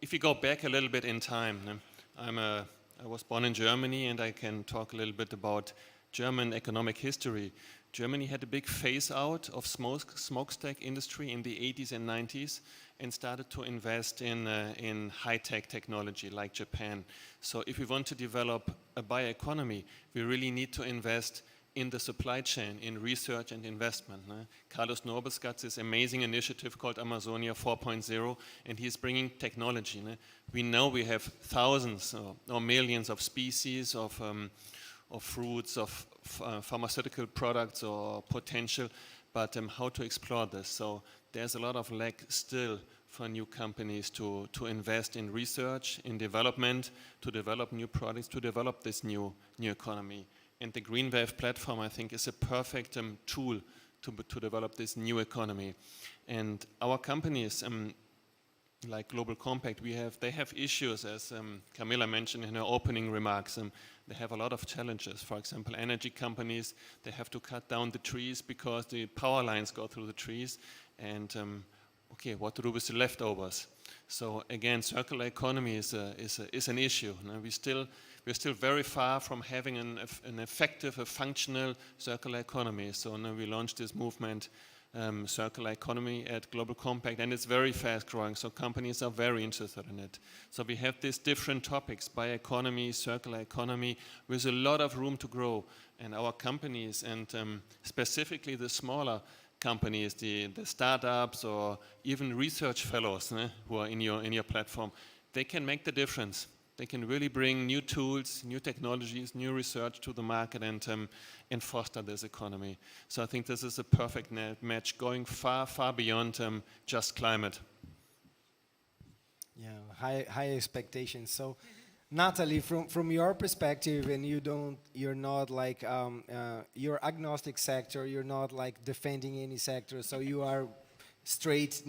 if you go back a little bit in time, I was born in Germany, and I can talk a little bit about German economic history. Germany had a big phase out of smokestack industry in the 80s and 90s and started to invest in high-tech technology like Japan. So if we want to develop a bioeconomy, we really need to invest in the supply chain, in research and investment. Carlos Nobel's got this amazing initiative called Amazonia 4.0, and he's bringing technology. We know we have thousands or millions of species of fruits, of pharmaceutical products or potential, but how to explore this. So there's a lot of lack still for new companies to invest in research, in development, to develop new products, to develop this new economy. And the Green Wave platform, I think, is a perfect tool to develop this new economy. And our companies, like Global Compact, they have issues, as Camilla mentioned in her opening remarks. They have a lot of challenges. For example, energy companies, they have to cut down the trees because the power lines go through the trees. And okay, what to do with the leftovers? So again, circular economy is an issue. We're still very far from having an effective, a functional circular economy. So now we launched this movement, circular economy at Global Compact, and it's very fast growing, so companies are very interested in it. So we have these different topics, bioeconomy, circular economy, with a lot of room to grow. And our companies, and specifically the smaller companies, the startups or even research fellows who are in your platform, they can make the difference. They can really bring new tools, new technologies, new research to the market and foster this economy. So I think this is a perfect match, going far, far beyond just climate. Yeah, high expectations. So, Natalie, from your perspective, and you're not like you're agnostic sector. You're not like defending any sector. So you are straight,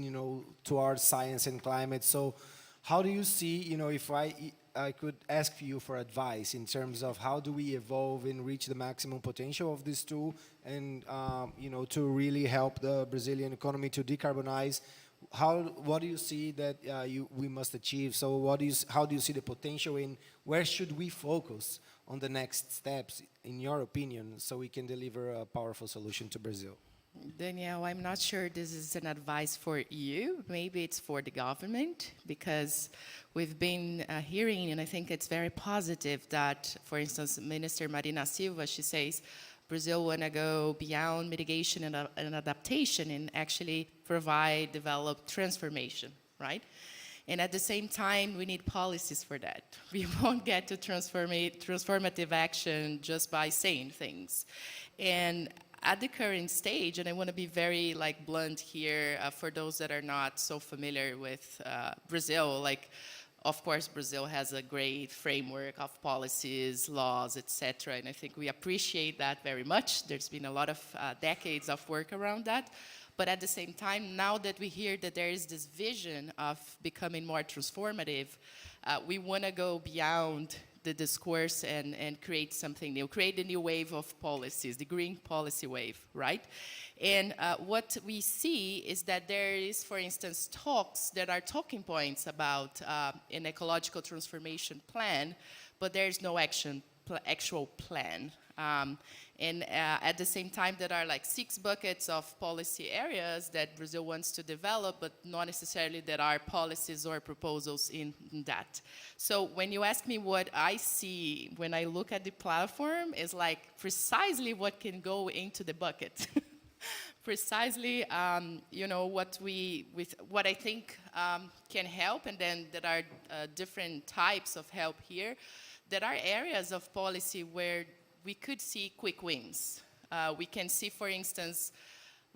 towards science and climate. So, how do you see, if I could ask you for advice in terms of how do we evolve and reach the maximum potential of this tool, and to really help the Brazilian economy to decarbonize. What do you see that we must achieve? So how do you see the potential, and where should we focus on the next steps, in your opinion, so we can deliver a powerful solution to Brazil? Danielle, I'm not sure this is an advice for you. Maybe it's for the government, because we've been hearing, and I think it's very positive that, for instance, Minister Marina Silva, she says, Brazil want to go beyond mitigation and adaptation and actually develop transformation, right? And at the same time, we need policies for that. We won't get to transformative action just by saying things. And at the current stage, and I want to be very blunt here for those that are not so familiar with Brazil, of course, Brazil has a great framework of policies, laws, etc., and I think we appreciate that very much. There's been a lot of decades of work around that. But at the same time, now that we hear that there is this vision of becoming more transformative, we want to go beyond the discourse and create something new, create a new wave of policies, the green policy wave, right? And what we see is that there is, for instance, talks that are talking points about an ecological transformation plan, but there is no actual plan. And at the same time, there are 6 buckets of policy areas that Brazil wants to develop, but not necessarily there are policies or proposals in that. So when you ask me what I see when I look at the platform, is precisely what can go into the bucket. Precisely, what I think can help, and then there are different types of help here. There are areas of policy where we could see quick wins. We can see, for instance,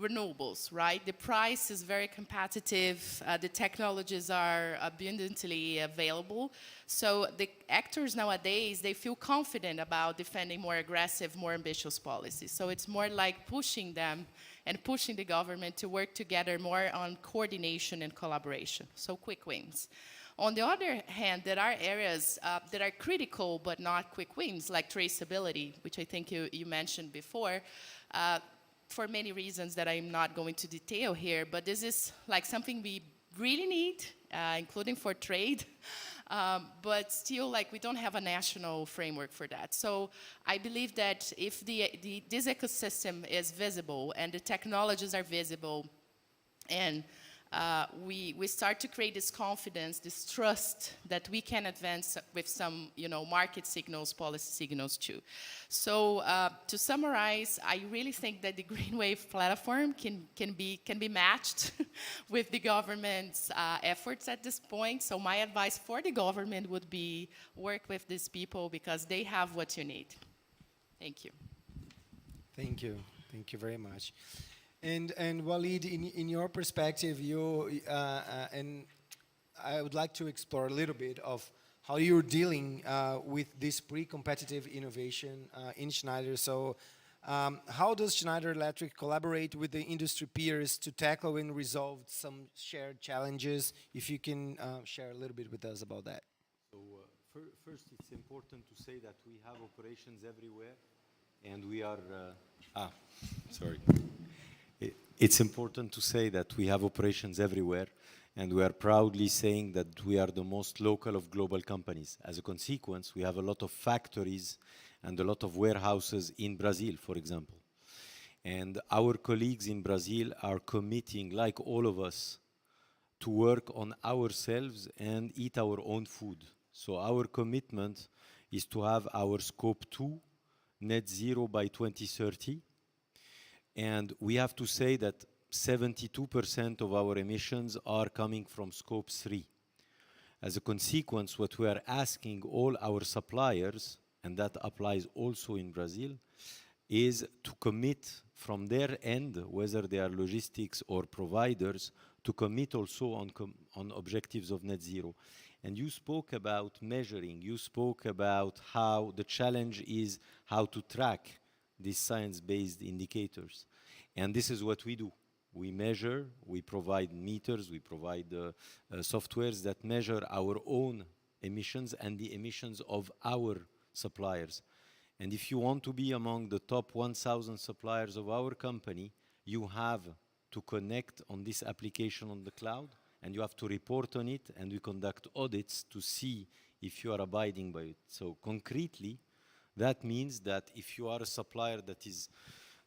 renewables, right? The price is very competitive, the technologies are abundantly available. So the actors nowadays, they feel confident about defending more aggressive, more ambitious policies. So it's more like pushing them and pushing the government to work together more on coordination and collaboration. So quick wins. On the other hand, there are areas that are critical but not quick wins, like traceability, which I think you mentioned before, for many reasons that I'm not going to detail here, but this is like something we really need, including for trade, but still like we don't have a national framework for that. So I believe that if this ecosystem is visible and the technologies are visible, and we start to create this confidence, this trust that we can advance with some, market signals, policy signals too. So to summarize, I really think that the Green Wave platform can be matched with the government's efforts at this point. So my advice for the government would be work with these people because they have what you need. Thank you. Thank you. Thank you very much. And Walid, in your perspective, and I would like to explore a little bit of how you're dealing with this pre-competitive innovation in Schneider. So how does Schneider Electric collaborate with the industry peers to tackle and resolve some shared challenges? If you can share a little bit with us about that. So first, it's important to say that we have operations everywhere, and we are, sorry. It's important to say that we have operations everywhere, and we are proudly saying that we are the most local of global companies. As a consequence, we have a lot of factories and a lot of warehouses in Brazil, for example. And our colleagues in Brazil are committing, like all of us, to work on ourselves and eat our own food. So our commitment is to have our scope 2 net zero by 2030. And we have to say that 72% of our emissions are coming from scope 3. As a consequence, what we are asking all our suppliers, and that applies also in Brazil, is to commit from their end, whether they are logistics or providers, to commit also on objectives of net zero. And you spoke about measuring, you spoke about how the challenge is how to track these science-based indicators. And this is what we do. We measure, we provide meters, we provide softwares that measure our own emissions and the emissions of our suppliers. And if you want to be among the top 1,000 suppliers of our company, you have to connect on this application on the cloud, and you have to report on it, and we conduct audits to see if you are abiding by it. So concretely, that means that if you are a supplier that is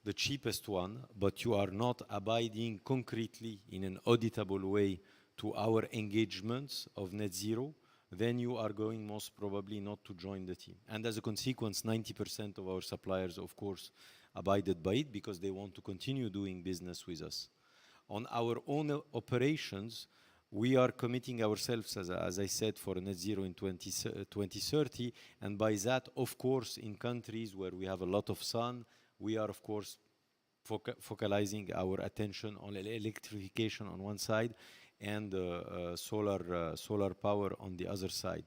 the cheapest one, but you are not abiding concretely in an auditable way to our engagements of net zero, then you are going most probably not to join the team. And as a consequence, 90% of our suppliers, of course, abided by it because they want to continue doing business with us. On our own operations, we are committing ourselves, as I said, for net zero in 2030. And by that, of course, in countries where we have a lot of sun, we are, of course, focalizing our attention on electrification on one side and solar power on the other side.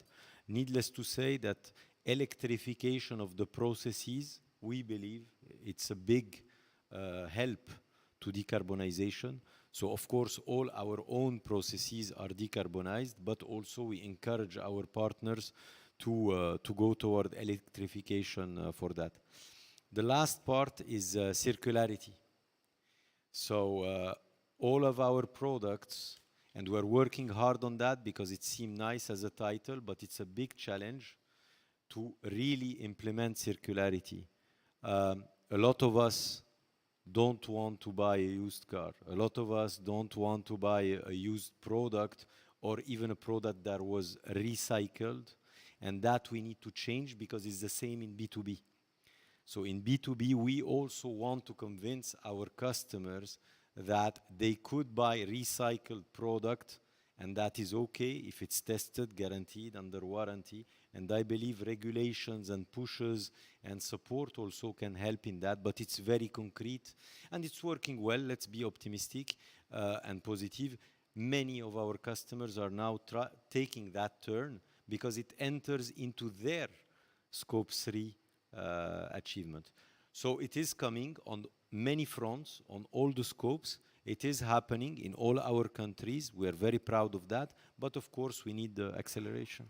Needless to say that electrification of the processes, we believe it's a big help to decarbonization. So of course, all our own processes are decarbonized, but also we encourage our partners to go toward electrification for that. The last part is circularity. So all of our products, and we're working hard on that because it seemed nice as a title, but it's a big challenge to really implement circularity. A lot of us don't want to buy a used car. A lot of us don't want to buy a used product or even a product that was recycled, and that we need to change because it's the same in B2B. So in B2B, we also want to convince our customers that they could buy recycled product and that is okay if it's tested, guaranteed, under warranty. And I believe regulations and pushes and support also can help in that, but it's very concrete and it's working well. Let's be optimistic and positive. Many of our customers are now taking that turn because it enters into their Scope 3 achievement. So it is coming on many fronts, on all the scopes. It is happening in all our countries. We are very proud of that, but of course we need the acceleration.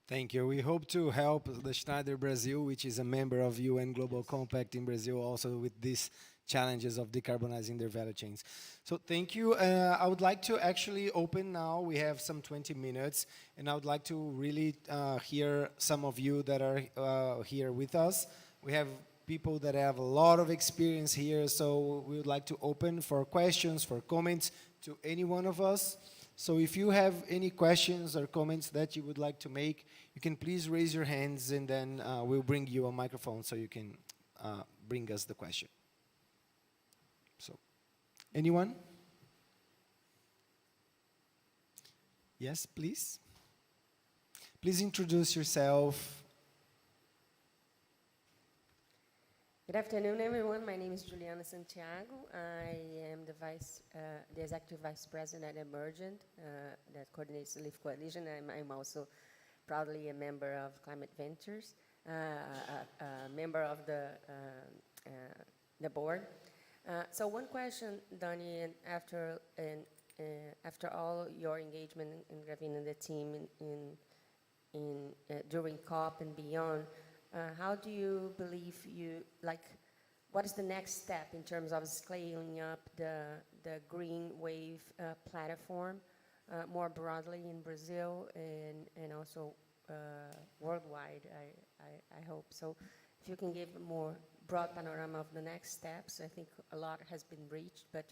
Thank you. We hope to help the Schneider Brazil, which is a member of UN Global Compact in Brazil, also with these challenges of decarbonizing their value chains. So thank you. I would like to actually open now. We have some 20 minutes, and I would like to really hear some of you that are here with us. We have people that have a lot of experience here, so we would like to open for questions, for comments to any one of us. So if you have any questions or comments that you would like to make, you can please raise your hands, and then we'll bring you a microphone so you can bring us the question. So, anyone? Yes, please. Please introduce yourself. Good afternoon, everyone. My name is Juliana Santiago. I am the Executive Vice President at Emergent that coordinates the LIFT Coalition. I'm also proudly a member of Climate Ventures, a member of the board. So one question, Donnie, and after all your engagement in Gravina and the team during COP and beyond, how do you believe what is the next step in terms of scaling up the green wave platform more broadly in Brazil and also worldwide, I hope. So if you can give a more broad panorama of the next steps. I think a lot has been reached, but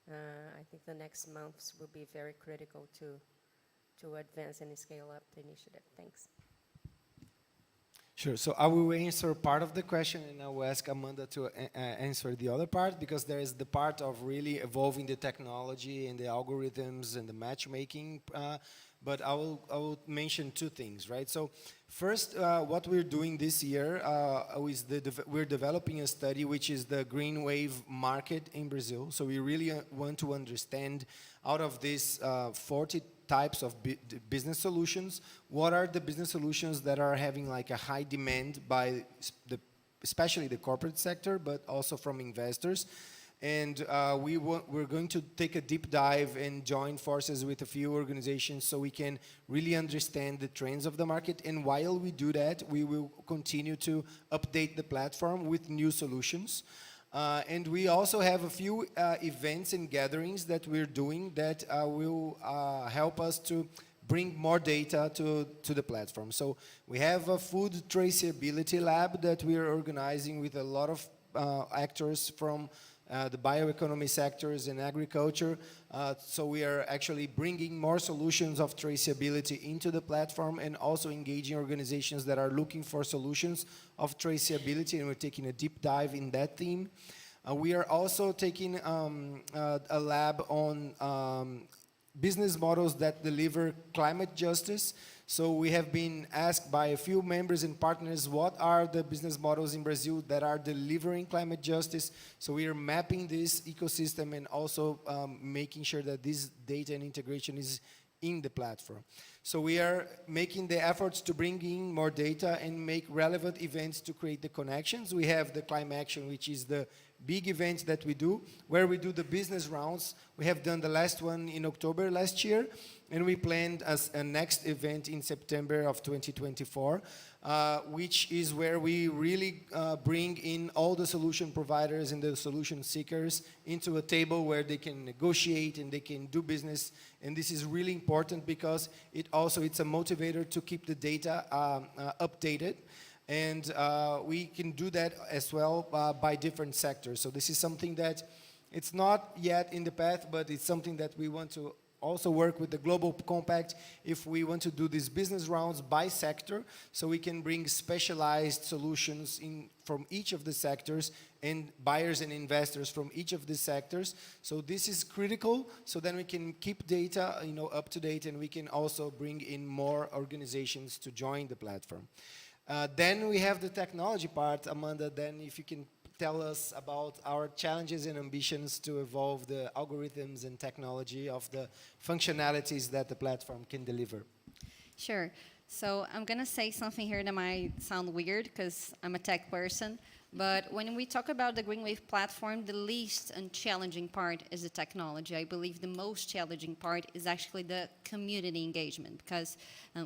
I think the next months will be very critical to advance and scale up the initiative. Thanks. Sure. So I will answer part of the question, and I will ask Amanda to answer the other part, because there is the part of really evolving the technology and the algorithms and the matchmaking. But I will mention two things, right? So first, what we're doing this year is we're developing a study which is the green wave market in Brazil. So we really want to understand, out of these 40 types of business solutions, what are the business solutions that are having like a high demand by especially the corporate sector, but also from investors. And we're going to take a deep dive and join forces with a few organizations so we can really understand the trends of the market. And while we do that, we will continue to update the platform with new solutions. And we also have a few events and gatherings that we're doing that will help us to bring more data to the platform. So we have a food traceability lab that we are organizing with a lot of actors from the bioeconomy sectors and agriculture. So we are actually bringing more solutions of traceability into the platform and also engaging organizations that are looking for solutions of traceability, and we're taking a deep dive in that theme. We are also taking a lab on business models that deliver climate justice. So we have been asked by a few members and partners, what are the business models in Brazil that are delivering climate justice? So we are mapping this ecosystem and also making sure that this data and integration is in the platform. So we are making the efforts to bring in more data and make relevant events to create the connections. We have the Climate Action, which is the big event that we do, where we do the business rounds. We have done the last one in October last year, and we planned as a next event in September of 2024, which is where we really bring in all the solution providers and the solution seekers into a table where they can negotiate and they can do business. And this is really important because it's a motivator to keep the data updated. And we can do that as well by different sectors. So this is something that it's not yet in the path, but it's something that we want to also work with the Global Compact if we want to do these business rounds by sector, so we can bring specialized solutions from each of the sectors and buyers and investors from each of these sectors. So this is critical, so then we can keep data, up to date, and we can also bring in more organizations to join the platform. Then we have the technology part. Amanda, then if you can tell us about our challenges and ambitions to evolve the algorithms and technology of the functionalities that the platform can deliver. Sure. So I'm going to say something here that might sound weird because I'm a tech person. But when we talk about the Green Wave platform, the least challenging part is the technology. I believe the most challenging part is actually the community engagement, because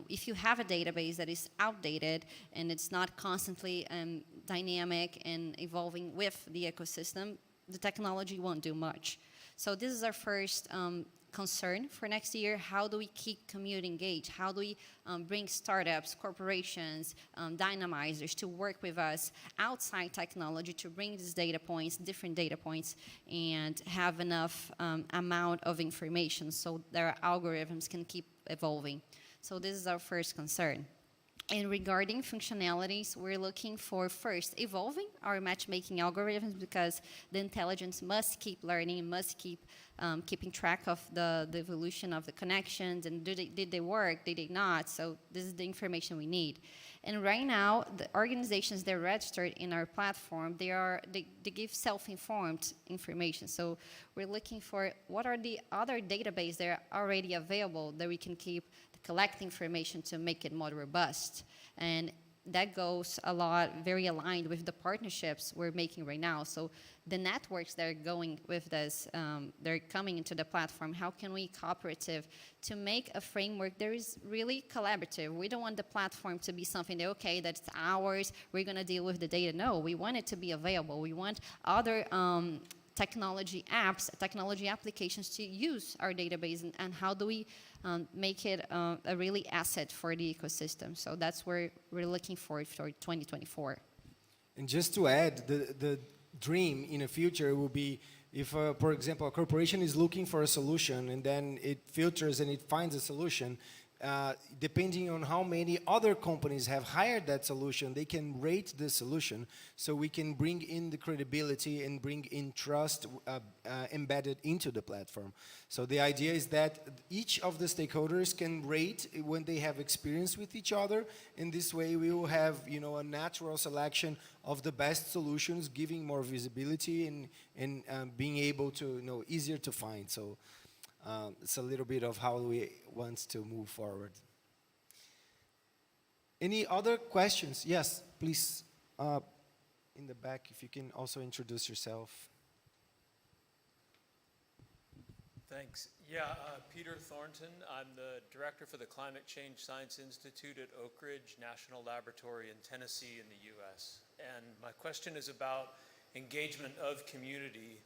if you have a database that is outdated and it's not constantly dynamic and evolving with the ecosystem, the technology won't do much. So this is our first concern for next year. How do we keep community engaged? How do we bring startups, corporations, dynamizers to work with us outside technology to bring these data points, different data points, and have enough amount of information so their algorithms can keep evolving? So this is our first concern. And regarding functionalities, we're looking for first evolving our matchmaking algorithms, because the intelligence must keep learning, must keep keeping track of the evolution of the connections, and did they work, did they not? So this is the information we need. And right now, the organizations that are registered in our platform, they give self-informed information. So we're looking for what are the other databases that are already available that we can keep collect information to make it more robust. And that goes a lot, very aligned with the partnerships we're making right now. So the networks that are going with this, they're coming into the platform. How can we cooperative to make a framework that is really collaborative? We don't want the platform to be something that, okay, that's ours, we're gonna deal with the data. No, we want it to be available. We want other technology apps, technology applications to use our database, and how do we make it a really asset for the ecosystem. So that's where we're looking for 2024. And just to add, the dream in the future will be if, for example, a corporation is looking for a solution and then it filters and it finds a solution, depending on how many other companies have hired that solution, they can rate the solution, so we can bring in the credibility and bring in trust embedded into the platform. So the idea is that each of the stakeholders can rate when they have experience with each other. In this way, we will have a natural selection of the best solutions, giving more visibility and being able to easier to find. So. It's a little bit of how we want to move forward. Any other questions? Yes, please. In the back, if you can also introduce yourself. Thanks. Yeah, Peter Thornton. I'm the director for the Climate Change Science Institute at Oak Ridge National Laboratory in Tennessee in the US. And my question is about engagement of community.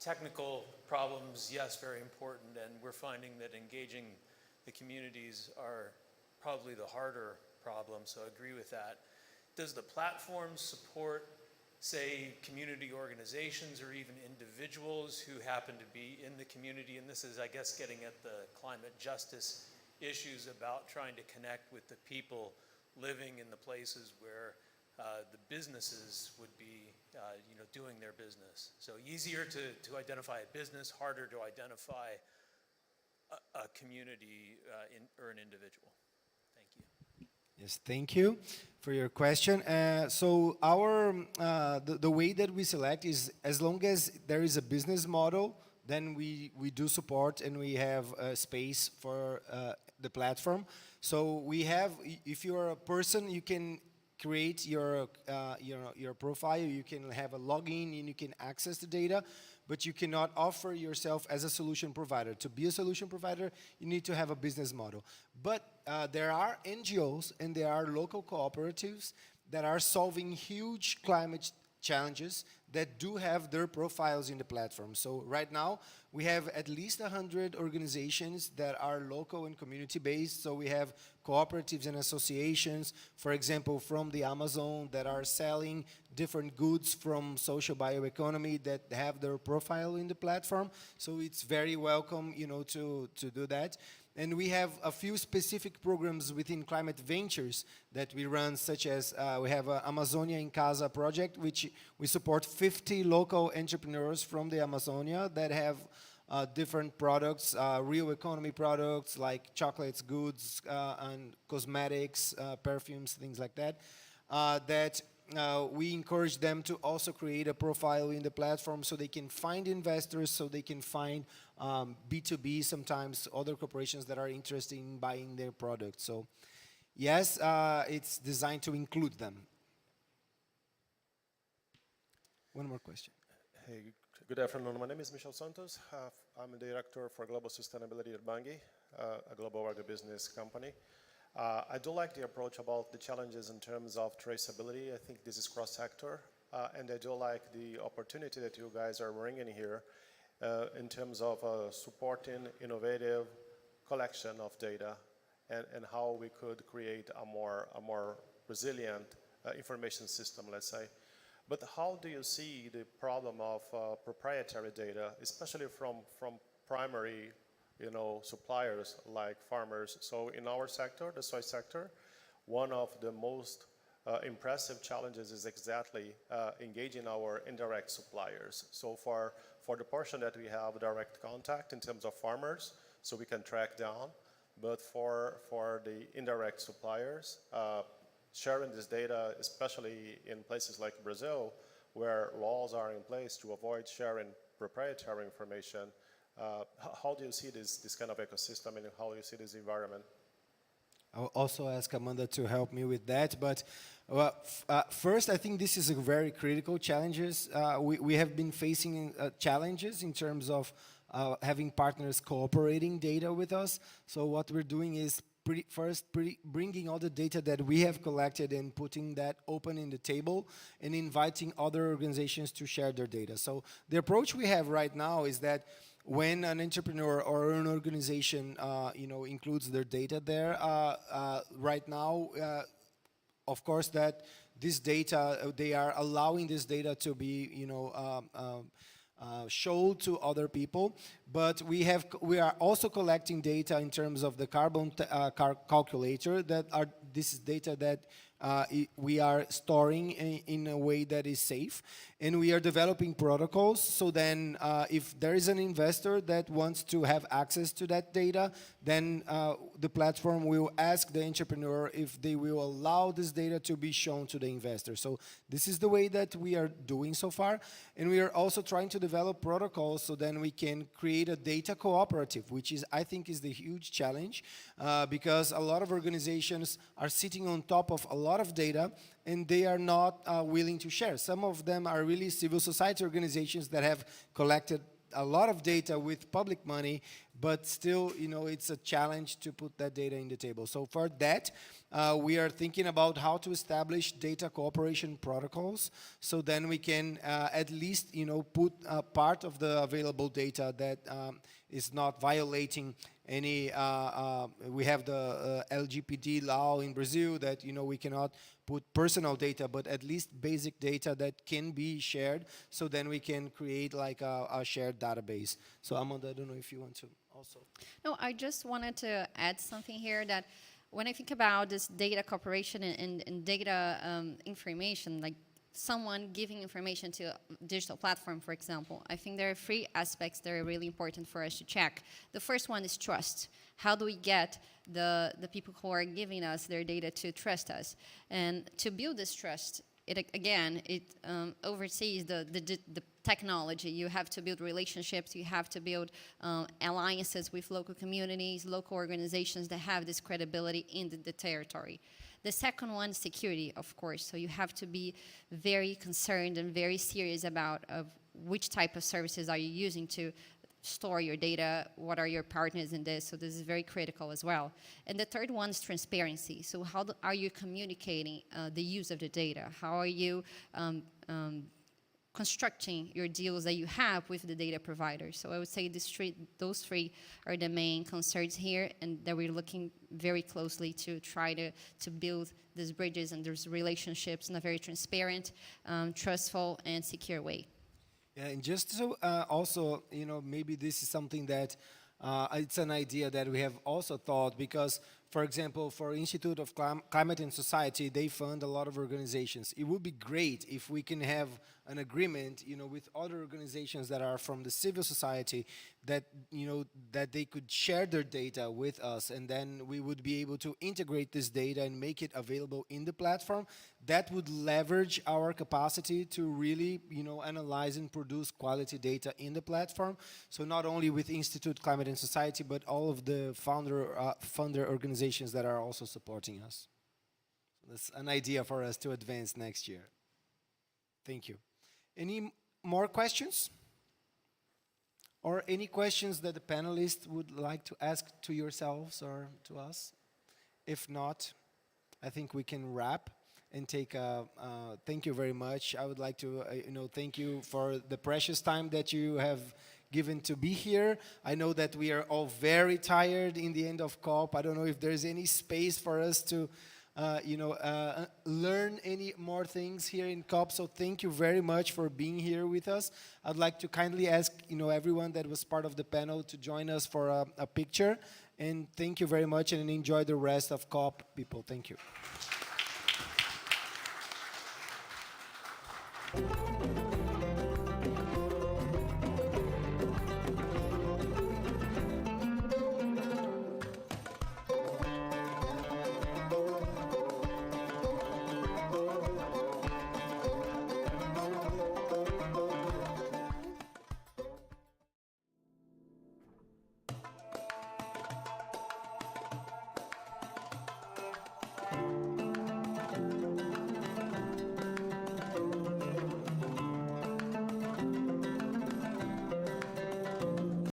Technical problems, yes, very important, and we're finding that engaging the communities are probably the harder problem, so I agree with that. Does the platform support, say, community organizations or even individuals who happen to be in the community? And this is, I guess, getting at the climate justice issues about trying to connect with the people living in the places where the businesses would be doing their business. So easier to identify a business, harder to identify a community or an individual. Thank you. Yes, thank you for your question. So our the way that we select is, as long as there is a business model, then we do support and we have space for the platform. So we have, if you're a person, you can create your profile, you can have a login and you can access the data, but you cannot offer yourself as a solution provider. To be a solution provider, you need to have a business model. But there are NGOs and there are local cooperatives that are solving huge climate challenges that do have their profiles in the platform. So right now, we have at least 100 organizations that are local and community-based. So we have cooperatives and associations, for example, from the Amazon that are selling different goods from social bioeconomy that have their profile in the platform. So it's very welcome, to do that. And we have a few specific programs within Climate Ventures that we run, such as we have a Amazonia in Casa project, which we support 50 local entrepreneurs from the Amazonia that have different products, real economy products like chocolates, goods, and cosmetics, perfumes, things like that, we encourage them to also create a profile in the platform so they can find investors, so they can find B2B, sometimes other corporations that are interested in buying their products. So yes, it's designed to include them. One more question. Hey, good afternoon. My name is Michel Santos. I'm the director for global sustainability at Bunge, a global agribusiness company. I do like the approach about the challenges in terms of traceability. I think this is cross-sector, and I do like the opportunity that you guys are bringing here in terms of supporting innovative collection of data and how we could create a more resilient information system, let's say. But how do you see the problem of proprietary data, especially from primary suppliers like farmers? So in our sector, the soy sector, one of the most impressive challenges is exactly engaging our indirect suppliers. So for the portion that we have direct contact in terms of farmers, so we can track down, but for the indirect suppliers, sharing this data, especially in places like Brazil, where laws are in place to avoid sharing proprietary information, how do you see this kind of ecosystem, and how do you see this environment? I'll also ask Amanda to help me with that. But first, I think this is a very critical challenges. We have been facing challenges in terms of having partners cooperating data with us. So what we're doing is bringing all the data that we have collected and putting that open in the table and inviting other organizations to share their data. So the approach we have right now is that when an entrepreneur or an organization, includes their data there, right now, of course, that this data, they are allowing this data to be, shown to other people. But we are also collecting data in terms of the carbon calculator. This is data that we are storing in a way that is safe, and we are developing protocols. So then if there is an investor that wants to have access to that data, then the platform will ask the entrepreneur if they will allow this data to be shown to the investor. So this is the way that we are doing so far, and we are also trying to develop protocols so then we can create a data cooperative, which is, I think, is the huge challenge, because a lot of organizations are sitting on top of a lot of data and they are not willing to share. Some of them are really civil society organizations that have collected a lot of data with public money, but still, it's a challenge to put that data in the table. So for that, we are thinking about how to establish data cooperation protocols, so then we can at least, put part of the available data that is not violating any, we have the LGPD law in Brazil that, we cannot put personal data, but at least basic data that can be shared, so then we can create like a shared database. So Amanda, I don't know if you want to also. No, I just wanted to add something here, that when I think about this data cooperation and data information, like someone giving information to a digital platform, for example, I think there are three aspects that are really important for us to check. The first one is trust. How do we get the people who are giving us their data to trust us? And to build this trust, it oversees the technology. You have to build relationships, you have to build alliances with local communities, local organizations that have this credibility in the territory. The second one is security, of course. So you have to be very concerned and very serious about which type of services are you using to store your data, what are your partners in this, so this is very critical as well. And the third one is transparency. So how are you communicating the use of the data? How are you constructing your deals that you have with the data providers? So I would say those three are the main concerns here, and that we're looking very closely to try to build these bridges and these relationships in a very transparent, trustful, and secure way. Yeah, and just so also, maybe this is something that it's an idea that we have also thought, because, for example, for Institute of Climate and Society, they fund a lot of organizations. It would be great if we can have an agreement, with other organizations that are from the civil society, that, that they could share their data with us, and then we would be able to integrate this data and make it available in the platform. That would leverage our capacity to really, analyze and produce quality data in the platform. So not only with Institute Climate and Society, but all of the funder organizations that are also supporting us. That's an idea for us to advance next year. Thank you. Any more questions? Or any questions that the panelists would like to ask to yourselves or to us? If not, I think we can wrap and take a, thank you very much. I would like to, thank you for the precious time that you have given to be here. I know that we are all very tired in the end of COP. I don't know if there's any space for us to learn any more things here in COP. So thank you very much for being here with us. I'd like to kindly ask, everyone that was part of the panel to join us for a picture. And thank you very much, and enjoy the rest of COP, people. Thank you.